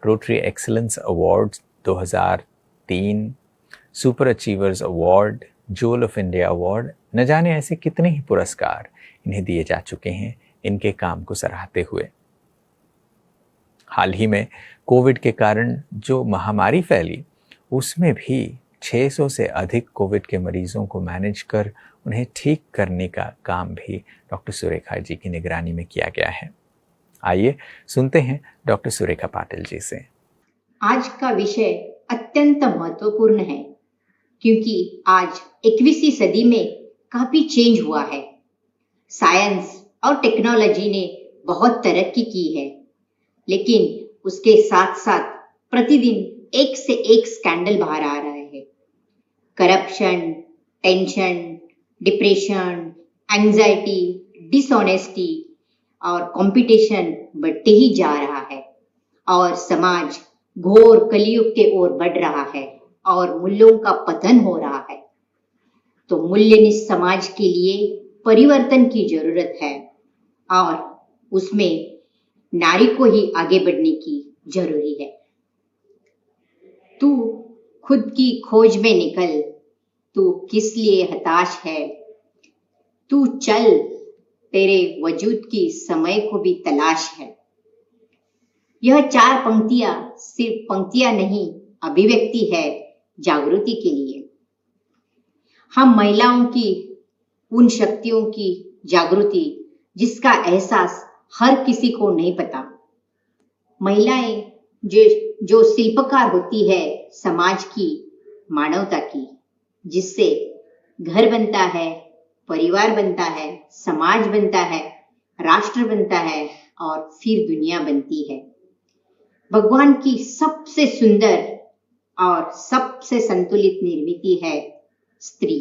rotary excellence award 2003, super achievers award, jewel of India award, न जाने ऐसे कितने ही पुरस्कार इन्हें दिए जा चुके हैं इनके काम को सराहते हुए। हाल ही में कोविड के कारण जो महामारी फैली, उसमें भी 600 से अधिक कोविड के मरीजों को मैनेज कर उन्हें ठीक करने का काम भी डॉक्टर सुरेखा जी की निगरानी में किया गया है। आइए सुनते हैं डॉक्टर सुरेखा पाटिल जी से।
आज का विषय अत्यंत महत्वपूर्ण है क्योंकि आज 21वीं सदी में काफी चेंज हुआ है। साइंस और टेक्नोलॉजी ने बहुत तरक्की की है, लेकिन उसके साथ साथ प्रतिदिन एक से एक स्कैंडल बाहर आ रहा है। Corruption, tension, depression, anxiety, dishonesty और कंपटीशन बढ़ते ही जा रहा है और समाज घोर कलयुग के ओर बढ़ रहा है और मूल्यों का पतन हो रहा है। तो मूल्यनिष्ठ समाज के लिए परिवर्तन की जरूरत है और उसमें नारी को ही आगे बढ़ने की जरूरी है। तू खुद की खोज में निकल, तू किस लिए हताश है, तू चल, तेरे वजूद की समय को भी तलाश है। यह 4 पंक्तियां सिर्फ पंक्तियां नहीं, अभिव्यक्ति है जागृति के लिए। हम महिलाओं की उन शक्तियों की जागृति जिसका एहसास हर किसी को नहीं पता। महिलाएं जो शिल्पकार होती है समाज की, मानवता की, जिससे घर बनता है, परिवार बनता है, समाज बनता है, राष्ट्र बनता है और फिर दुनिया बनती है। भगवान की सबसे सुंदर और सबसे संतुलित निर्मिति है स्त्री।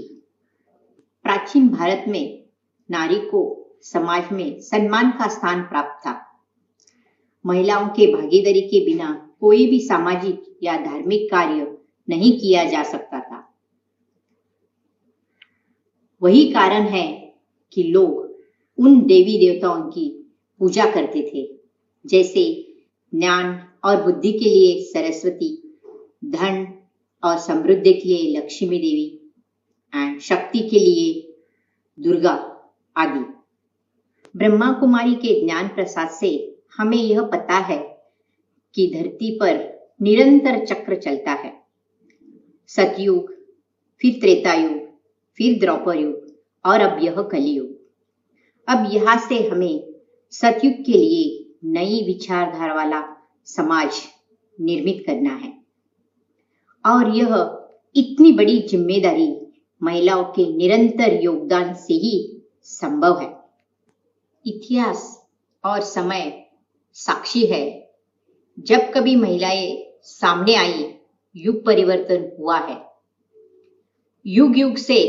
प्राचीन भारत में नारी को समाज में सम्मान का स्थान प्राप्त था। महिलाओं के भागीदारी के बिना कोई भी सामाजिक या धार्मिक कार्य नहीं किया जा सकता था। वही कारण है कि लोग उन देवी देवताओं की पूजा करते थे, जैसे ज्ञान और बुद्धि के लिए सरस्वती, धन और समृद्धि के लिए लक्ष्मी देवी एंड शक्ति के लिए दुर्गा आदि। ब्रह्मा कुमारी के ज्ञान प्रसाद से हमें यह पता है कि धरती पर निरंतर चक्र चलता है। सतयुग, फिर त्रेता युग, फिर द्वापर युग और अब यह कलियुग। अब यहाँ से हमें सतयुग के लिए नई विचारधारा वाला समाज निर्मित करना है और यह इतनी बड़ी जिम्मेदारी महिलाओं के निरंतर योगदान से ही संभव है। इतिहास और समय साक्षी है, जब कभी महिलाएं सामने आई, युग परिवर्तन हुआ है। युग युग से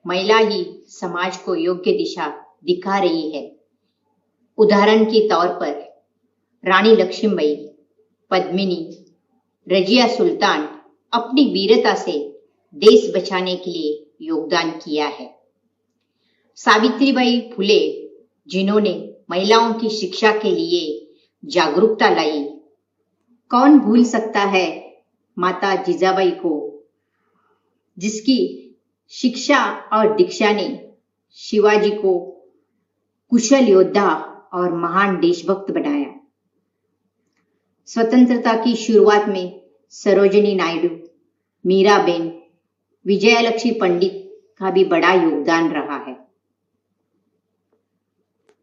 महिला ही समाज को योग्य दिशा दिखा रही है। उदाहरण के तौर पर रानी लक्ष्मीबाई, पद्मिनी, रजिया सुल्तान अपनी वीरता से देश बचाने के लिए योगदान किया है। सावित्रीबाई फुले, जिन्होंने महिलाओं की शिक्षा के लिए जागरूकता लाई। कौन भूल सकता है माता जिजाबाई को, जिसकी शिक्षा और दीक्षा ने शिवाजी को कुशल योद्धा और महान देशभक्त बनाया। स्वतंत्रता की शुरुआत में सरोजिनी नायडू, मीराबेन, विजयालक्ष्मी पंडित का भी बड़ा योगदान रहा है।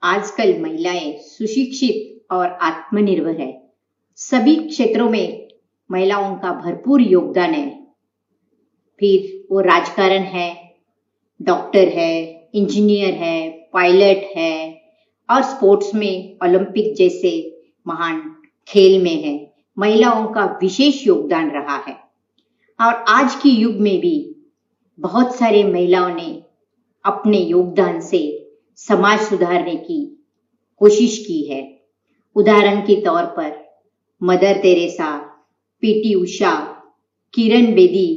आजकल महिलाएं सुशिक्षित और आत्मनिर्भर है। सभी क्षेत्रों में महिलाओं का भरपूर योगदान है। फिर वो राजकारण है, डॉक्टर है, इंजीनियर है, पायलट है और स्पोर्ट्स में ओलंपिक जैसे महान खेल में है। महिलाओं का विशेष योगदान रहा है और आज के युग में भी बहुत सारे महिलाओं ने अपने योगदान से समाज सुधारने की कोशिश की है। उदाहरण के तौर पर mother Teresa, PT Usha, Kiran Bedi,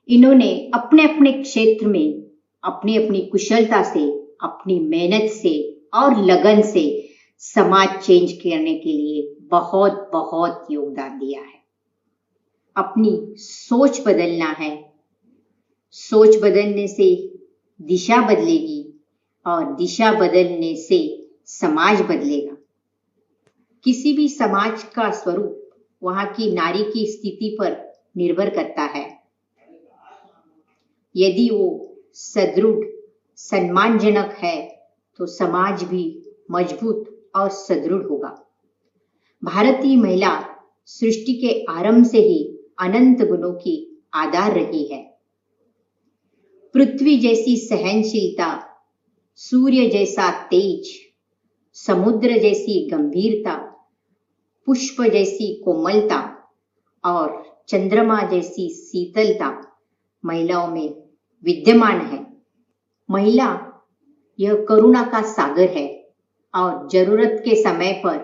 इन्होंने अपने अपने क्षेत्र में अपनी अपनी कुशलता से, अपनी मेहनत से और लगन से समाज चेंज करने के लिए बहुत बहुत योगदान दिया है। अपनी सोच बदलना है। सोच बदलने से दिशा बदलेगी और दिशा बदलने से समाज बदलेगा। किसी भी समाज का स्वरूप वहां की नारी की स्थिति पर निर्भर करता है। यदि वो सदृढ़, सम्मानजनक है तो समाज भी मजबूत और सदृढ़ होगा। भारतीय महिला सृष्टि के आरंभ से ही अनंत गुणों की आधार रही है। पृथ्वी जैसी सहनशीलता, सूर्य जैसा तेज, समुद्र जैसी गंभीरता, पुष्प जैसी कोमलता और चंद्रमा जैसी शीतलता महिलाओं में विद्यमान है। महिला यह करुणा का सागर है और जरूरत के समय पर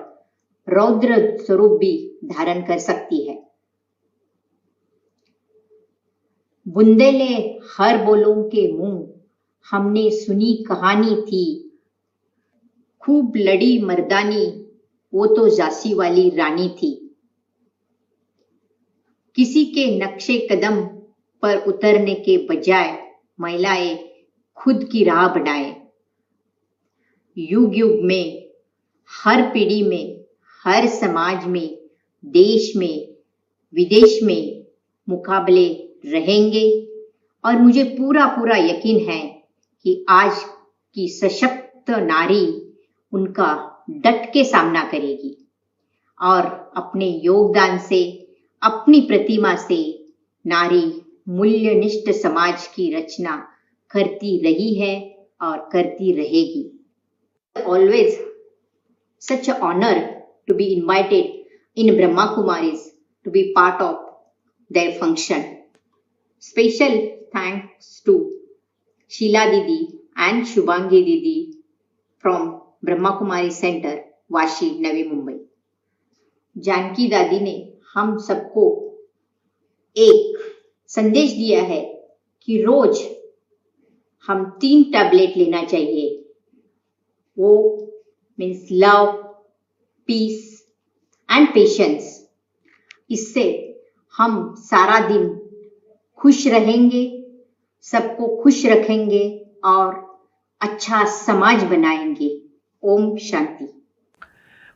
रौद्र स्वरूप भी धारण कर सकती है। बुंदेले हर बोलों के मुंह, हमने सुनी कहानी थी, खूब लड़ी मर्दानी, वो तो झांसी वाली रानी थी। किसी के नक्शे कदम पर उतरने के बजाय महिलाएं खुद की राह बनाए। युग युग में, हर पीढ़ी में, हर समाज में, देश में, विदेश में मुकाबले रहेंगे और मुझे पूरा पूरा यकीन है कि आज की सशक्त नारी उनका डट के सामना करेगी और अपने योगदान से, अपनी प्रतिमा से नारी मूल्यनिष्ठ समाज की रचना करती रही है और करती रहेगी. Always such an honor to be invited in Brahma Kumaris to be part of their function. Special thanks to Sheila Didi and Shubhangi Didi from Brahma Kumari Center, Vashi, Navi Mumbai. Janaki दादी ने हम सबको एक संदेश दिया है कि रोज हम 3 टैबलेट लेना चाहिए. वो means love, peace and patience. इससे हम सारा दिन खुश रहेंगे, सबको खुश रखेंगे और अच्छा समाज बनाएंगे. ओम शांति.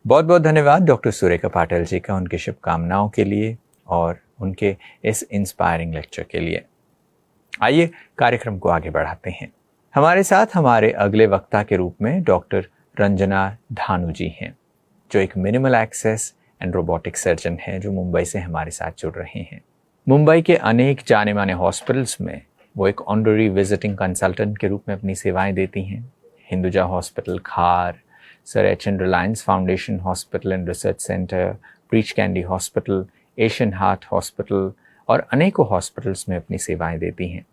बहुत बहुत धन्यवाद डॉक्टर सुरेखा पाटिल जी का उनकी शुभकामनाओं के लिए और उनके इस इंस्पायरिंग लेक्चर के लिए. आइए कार्यक्रम को आगे बढ़ाते हैं. हमारे साथ हमारे अगले वक्ता के रूप में डॉक्टर रंजना धानु जी हैं, जो एक minimal access and robotic surgeon है, जो मुंबई से हमारे साथ जुड़ रहे हैं. मुंबई के अनेक जाने माने हॉस्पिटल्स में वो एक ऑनररी विजिटिंग कंसल्टेंट के रूप में अपनी सेवाएं देती हैं. हिंदुजा हॉस्पिटल खार, sir H.N.. Reliance foundation hospital and research centre, breach candy hospital, Asian heart hospital और अनेकों हॉस्पिटल्स में अपनी सेवाएं देती हैं.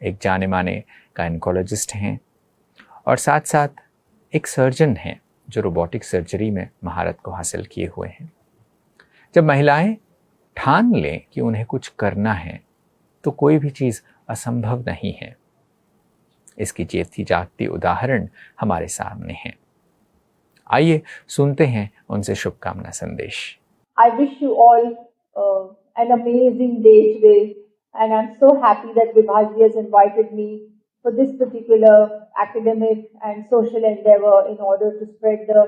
एक जाने माने गायनेकोलॉजिस्ट हैं और साथ साथ एक सर्जन हैं जो रोबोटिक सर्जरी में महारत को हासिल किए हुए हैं. जब महिलाएं ठान लें कि उन्हें कुछ करना है तो कोई भी चीज़ असंभव नहीं है. इसकी जीती जागती उदाहरण हमारे सामने हैं. आइए सुनते हैं उनसे शुभकामना संदेश.
I wish you all an amazing day today, and I'm so happy that Vibhaji has invited me for this particular academic and social endeavor in order to spread the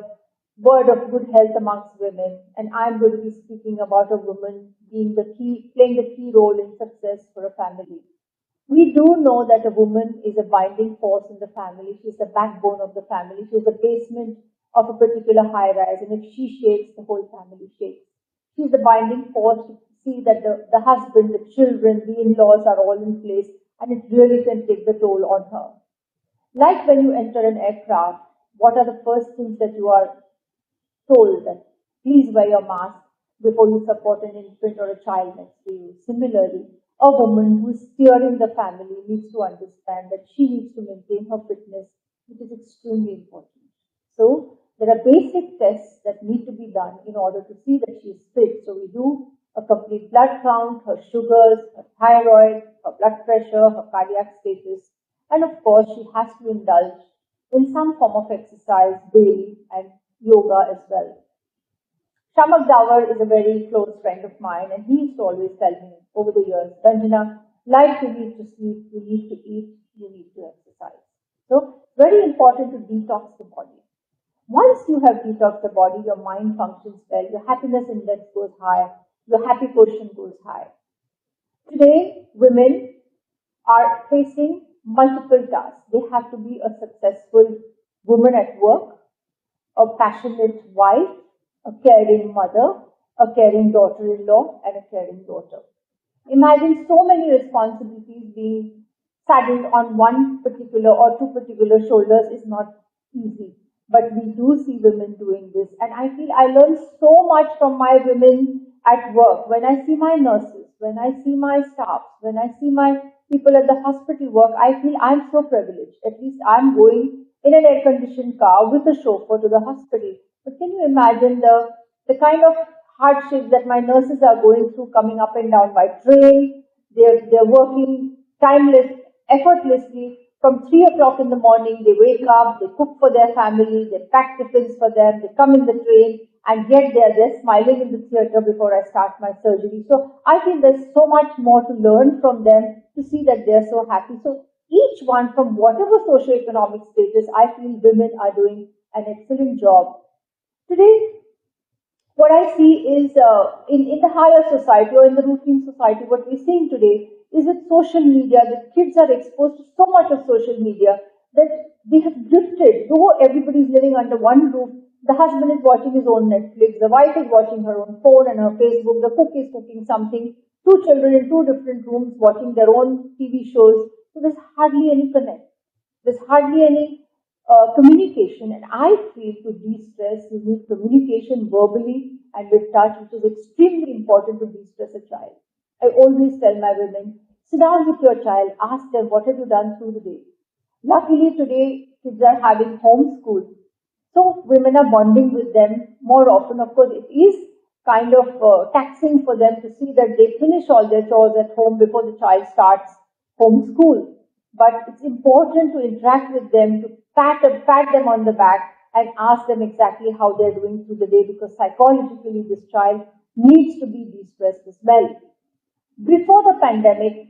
word of good health amongst women. And I'm going to be speaking about a woman being playing the key role in success for a family. We do know that a woman is a binding force in the family. She's the backbone of the family. She's the basement of a particular high rise, and if she shakes, the whole family shakes. She's the binding force to see that the husband, the children, the in-laws are all in place, and it really can take the toll on her. Like when you enter an aircraft, what are the first things that you are told? That please wear your mask before you support an infant or a child next to you. Similarly, a woman who is steering the family needs to understand that she needs to maintain her fitness, which is extremely important. So, there are basic tests that need to be done in order to see that she is fit. So, we do a complete blood count, her sugars, her thyroid, her blood pressure, her cardiac status, and of course, she has to indulge in some form of exercise daily and yoga as well. Shamak Dawar is a very close friend of mine, and he used to always tell me over the years, Ranjana, like you need to sleep, you need to eat, you need to exercise. So, very important to detox the body. Once you have detoxed the body, your mind functions well, your happiness index goes high, your happy quotient goes high. Today, women are facing multiple tasks. They have to be a successful woman at work, a passionate wife, a caring mother, a caring daughter-in-law, and a caring daughter. Imagine so many responsibilities being saddled on one particular or two particular shoulders is not easy. But we do see women doing this. And I feel I learn so much from my women at work. When I see my nurses, when I see my staff, when I see my people at the hospital work, I feel I'm so privileged. At least I'm going in an air-conditioned car with a chauffeur to the hospital. But can you imagine the kind of hardships that my nurses are going through coming up and down by train? They're working effortlessly. From 3 o'clock in the morning, they wake up, they cook for their family, they pack tiffins for them, they come in the train, and yet they're smiling in the theater before I start my surgery. So I feel there's so much more to learn from them to see that they're so happy. So each one, from whatever socioeconomic status, I feel women are doing an excellent job. Today, what I see is in the higher society or in the routine society, what we're seeing today is that social media, the kids are exposed to so much of social media that they have drifted. Though everybody is living under one roof, The husband is watching his own Netflix, the wife is watching her own phone and her Facebook, the cook is cooking something, two children in two different rooms watching their own TV shows. So there's hardly any connect. There's hardly any communication. And I feel to de-stress, you need communication verbally and with touch, which is extremely important to de-stress a child. I always tell my women, sit down with your child, ask them, what have you done through the day? Luckily today, kids are having homeschool. So women are bonding with them more often. Of course, it is kind of taxing for them to see that they finish all their chores at home before the child starts homeschool. But it's important to interact with them, to pat them on the back and ask them exactly how they're doing through the day, because psychologically this child needs to be de-stressed as well. Before the pandemic,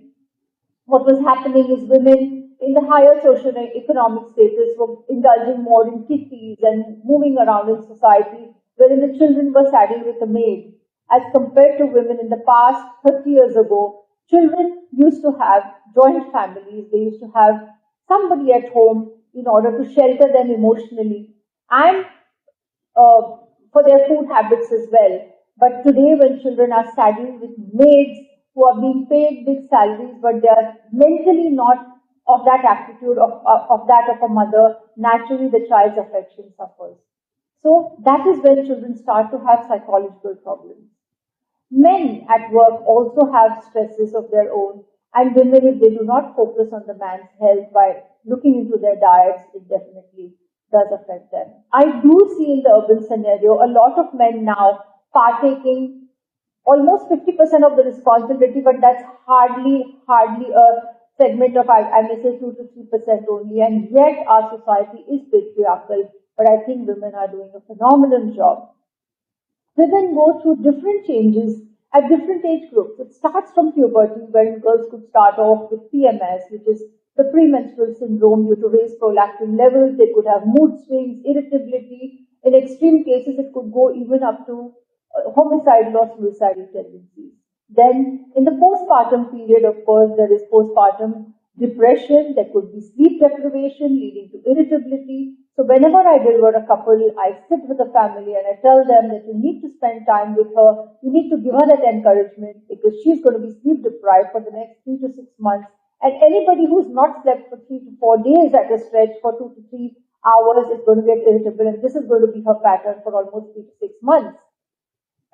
what was happening is women in the higher social and economic status were indulging more in kitties and moving around in society, wherein the children were saddled with a maid. As compared to women in the past, 30 years ago, children used to have joint families. They used to have somebody at home in order to shelter them emotionally and for their food habits as well. But today, when children are saddled with maids who are being paid big salaries, but they are mentally not of that aptitude of that of a mother, naturally the child's affection suffers. So that is when children start to have psychological problems. Men at work also have stresses of their own, and women, if they do not focus on the man's health by looking into their diets, it definitely does affect them. I do see in the urban scenario a lot of men now partaking almost 50% of the responsibility, but that's hardly a segment of, I may say 2 to 3% only, and yet our society is patriarchal, but I think women are doing a phenomenal job. Women go through different changes at different age groups. It starts from puberty, when girls could start off with PMS, which is the premenstrual syndrome due to raised prolactin levels. They could have mood swings, irritability. In extreme cases, it could go even up to homicidal or suicidal tendencies. Then, in the postpartum period, of course, there is postpartum depression. There could be sleep deprivation leading to irritability. So whenever I deliver a couple, I sit with the family and I tell them that you need to spend time with her. You need to give her that encouragement, because she's going to be sleep deprived for the next 3 to 6 months. And anybody who's not slept for 3 to 4 days at a stretch for 2 to 3 hours is going to get irritable, and this is going to be her pattern for almost 3 to 6 months.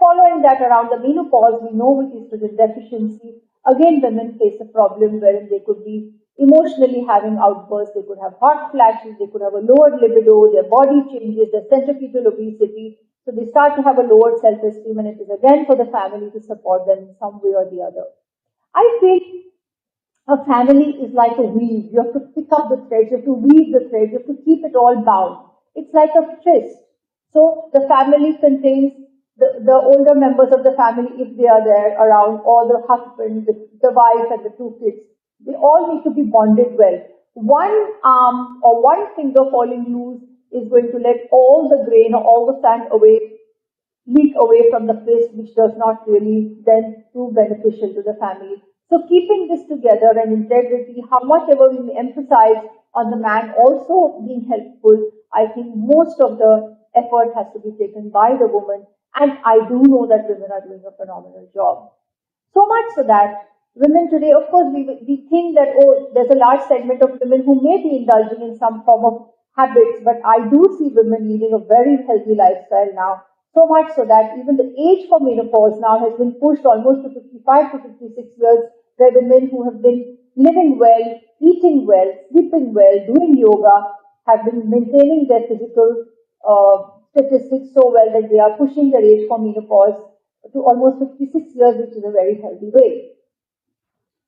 Following that, around the menopause, we know with estrogen deficiency, again women face a problem wherein they could be emotionally having outbursts, they could have hot flashes, they could have a lowered libido, their body changes, their centripetal obesity, so they start to have a lowered self-esteem, and it is again for the family to support them in some way or the other. I feel a family is like a weave. You have to pick up the threads, you have to weave the threads, you have to keep it all bound. It's like a tryst. So the family contains the older members of the family, if they are there around, or the husband, the wife, and the 2 kids. They all need to be bonded well. One arm or one finger falling loose is going to let all the grain or all the sand leak away from the fist, which does not really then prove beneficial to the family. So keeping this together and integrity, how much ever we may emphasize on the man also being helpful, I think most of the effort has to be taken by the woman. And I do know that women are doing a phenomenal job. So much so that women today, of course, we think that, oh, there's a large segment of women who may be indulging in some form of habits, but I do see women leading a very healthy lifestyle now. So much so that even the age for menopause now has been pushed almost to 55 to 56 years, where women who have been living well, eating well, sleeping well, doing yoga, have been maintaining their physical statistics so well that they are pushing their age for menopause to almost 56 years, which is a very healthy way.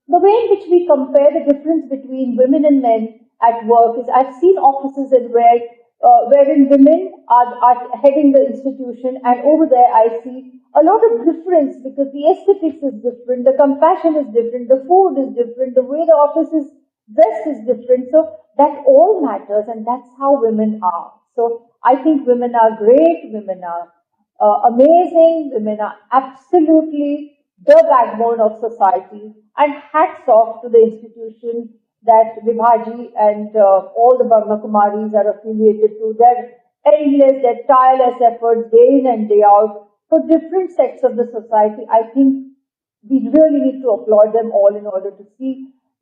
The way in which we compare the difference between women and men at work is, I've seen offices wherein women are heading the institution, and over there I see a lot of difference, because the aesthetics is different, the compassion is different, the food is different, the way the office is dressed is different. So that all matters, and that's how women are. So I think women are great, women are amazing, women are absolutely the backbone of society, and hats off to the institution that Vibhaji and all the Brahma Kumaris are affiliated to. Their endless, their tireless efforts day in and day out for different sects of the society. I think we really need to applaud them all in order to see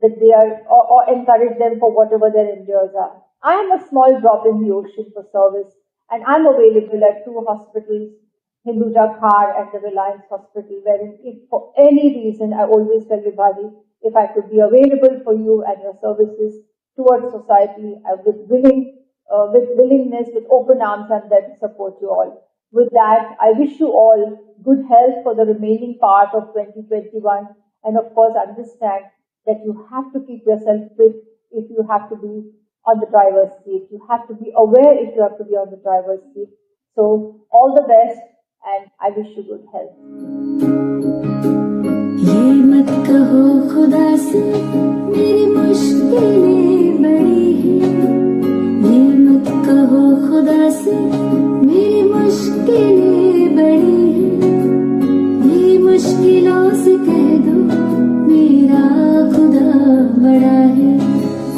that they are, or encourage them for whatever their endeavors are. I am a small drop in the ocean for service, and I'm available at 2 hospitals, Hinduja Khar and the Reliance Hospital, wherein if for any reason, I always tell Vibhaji, if I could be available for you and your services towards society, with willingness, with open arms, I'm there to support you all. With that, I wish you all good health for the remaining part of 2021, and of course understand that you have to keep yourself fit if you have to be on the driver's seat. You have to be aware if you have to be on the driver's seat. So all the best, and I wish you good health.
ये मत कहो खुदा से मेरी मुश्किलें बड़ी हैं, ये मत कहो खुदा से मेरी मुश्किलें बड़ी हैं, ये मुश्किलों से कह दो मेरा खुदा बड़ा है।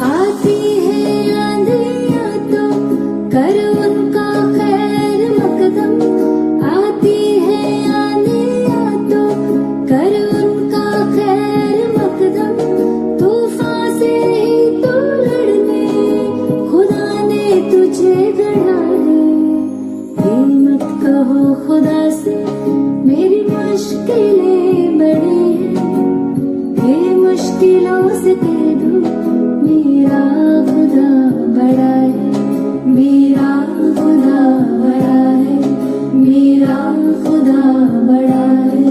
आती है आंधियाँ तो कर उनका खैर मकदम, आती है आंधियाँ तो कर उनका खैर मकदम, तूफान से ही तो लड़ने खुदा ने तुझे गढ़ा है। ये मत कहो खुदा से मेरी मुश्किलें बड़ी हैं, ये मुश्किलों से कह दो मेरा खुदा बड़ा है, मेरा खुदा बड़ा है, मेरा खुदा बड़ा है।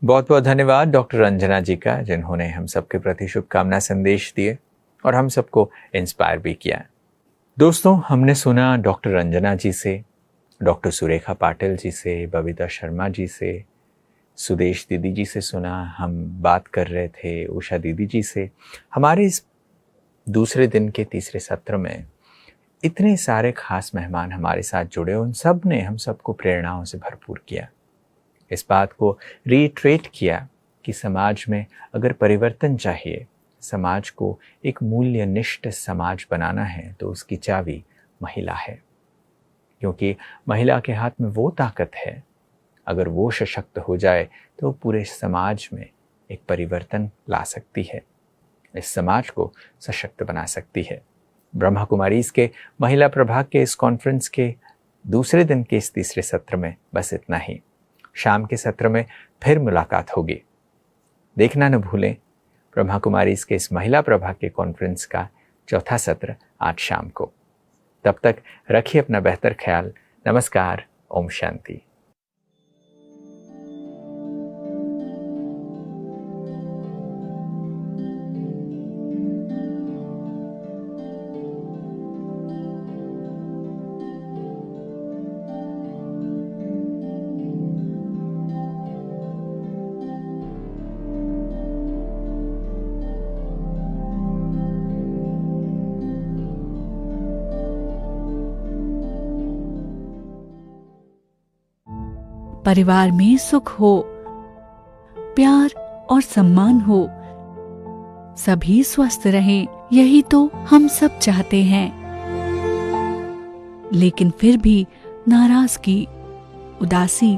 बहुत बहुत धन्यवाद डॉक्टर रंजना जी का, जिन्होंने हम सबके प्रति शुभकामना संदेश दिए। और हम सबको इंस्पायर भी किया। दोस्तों, हमने सुना डॉक्टर रंजना जी से, डॉक्टर सुरेखा पाटिल जी से, बबीता शर्मा जी से, सुदेश दीदी जी से सुना, हम बात कर रहे थे उषा दीदी जी से। हमारे इस दूसरे दिन के तीसरे सत्र में इतने सारे खास मेहमान हमारे साथ जुड़े, उन सब ने हम सबको प्रेरणाओं से भरपूर किया। इस बात को रीट्रेट किया कि समाज में अगर परिवर्तन चाहिए, समाज को एक मूल्यनिष्ठ समाज बनाना है, तो उसकी चाबी महिला है। क्योंकि महिला के हाथ में वो ताकत है, अगर वो सशक्त हो जाए तो पूरे समाज में एक परिवर्तन ला सकती है, इस समाज को सशक्त बना सकती है। ब्रह्मा कुमारीज के महिला प्रभाग के इस कॉन्फ्रेंस के दूसरे दिन के इस तीसरे सत्र में बस इतना ही। शाम के सत्र में फिर मुलाकात होगी। देखना न भूलें ब्रह्मा कुमारीज के इस महिला प्रभाग के कॉन्फ्रेंस का चौथा सत्र आज शाम को। तब तक रखिए अपना बेहतर ख्याल। नमस्कार, ओम शांति।
परिवार में सुख हो, प्यार और सम्मान हो, सभी स्वस्थ रहें, यही तो हम सब चाहते हैं। लेकिन फिर भी नाराजगी, उदासी,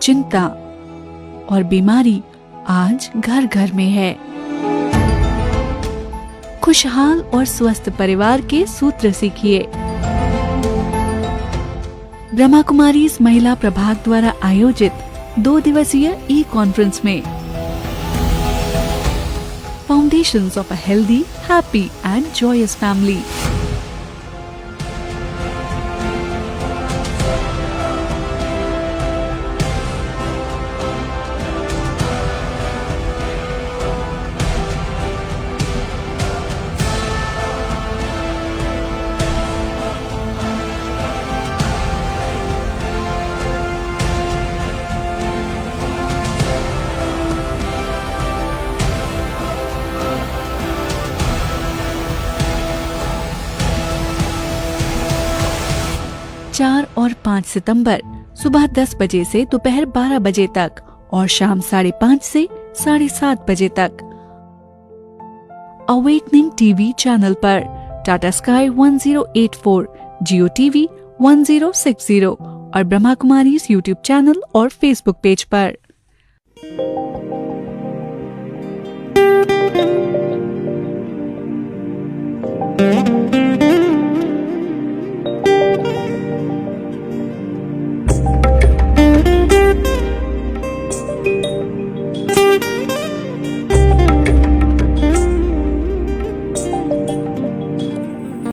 चिंता और बीमारी आज घर घर में है। खुशहाल और स्वस्थ परिवार के सूत्र सीखिए। ब्रह्मा कुमारीज महिला प्रभाग द्वारा आयोजित 2 दिवसीय ई कॉन्फ्रेंस में foundations of a healthy, happy and joyous family. और 5 सितंबर सुबह 10 बजे से दोपहर 12 बजे तक और शाम 5:30 से 7:30 बजे तक अवेकनिंग टीवी चैनल पर, टाटा स्काई 1084, जियो टीवी 1060 और ब्रह्मा कुमारीज यूट्यूब चैनल और फेसबुक पेज पर।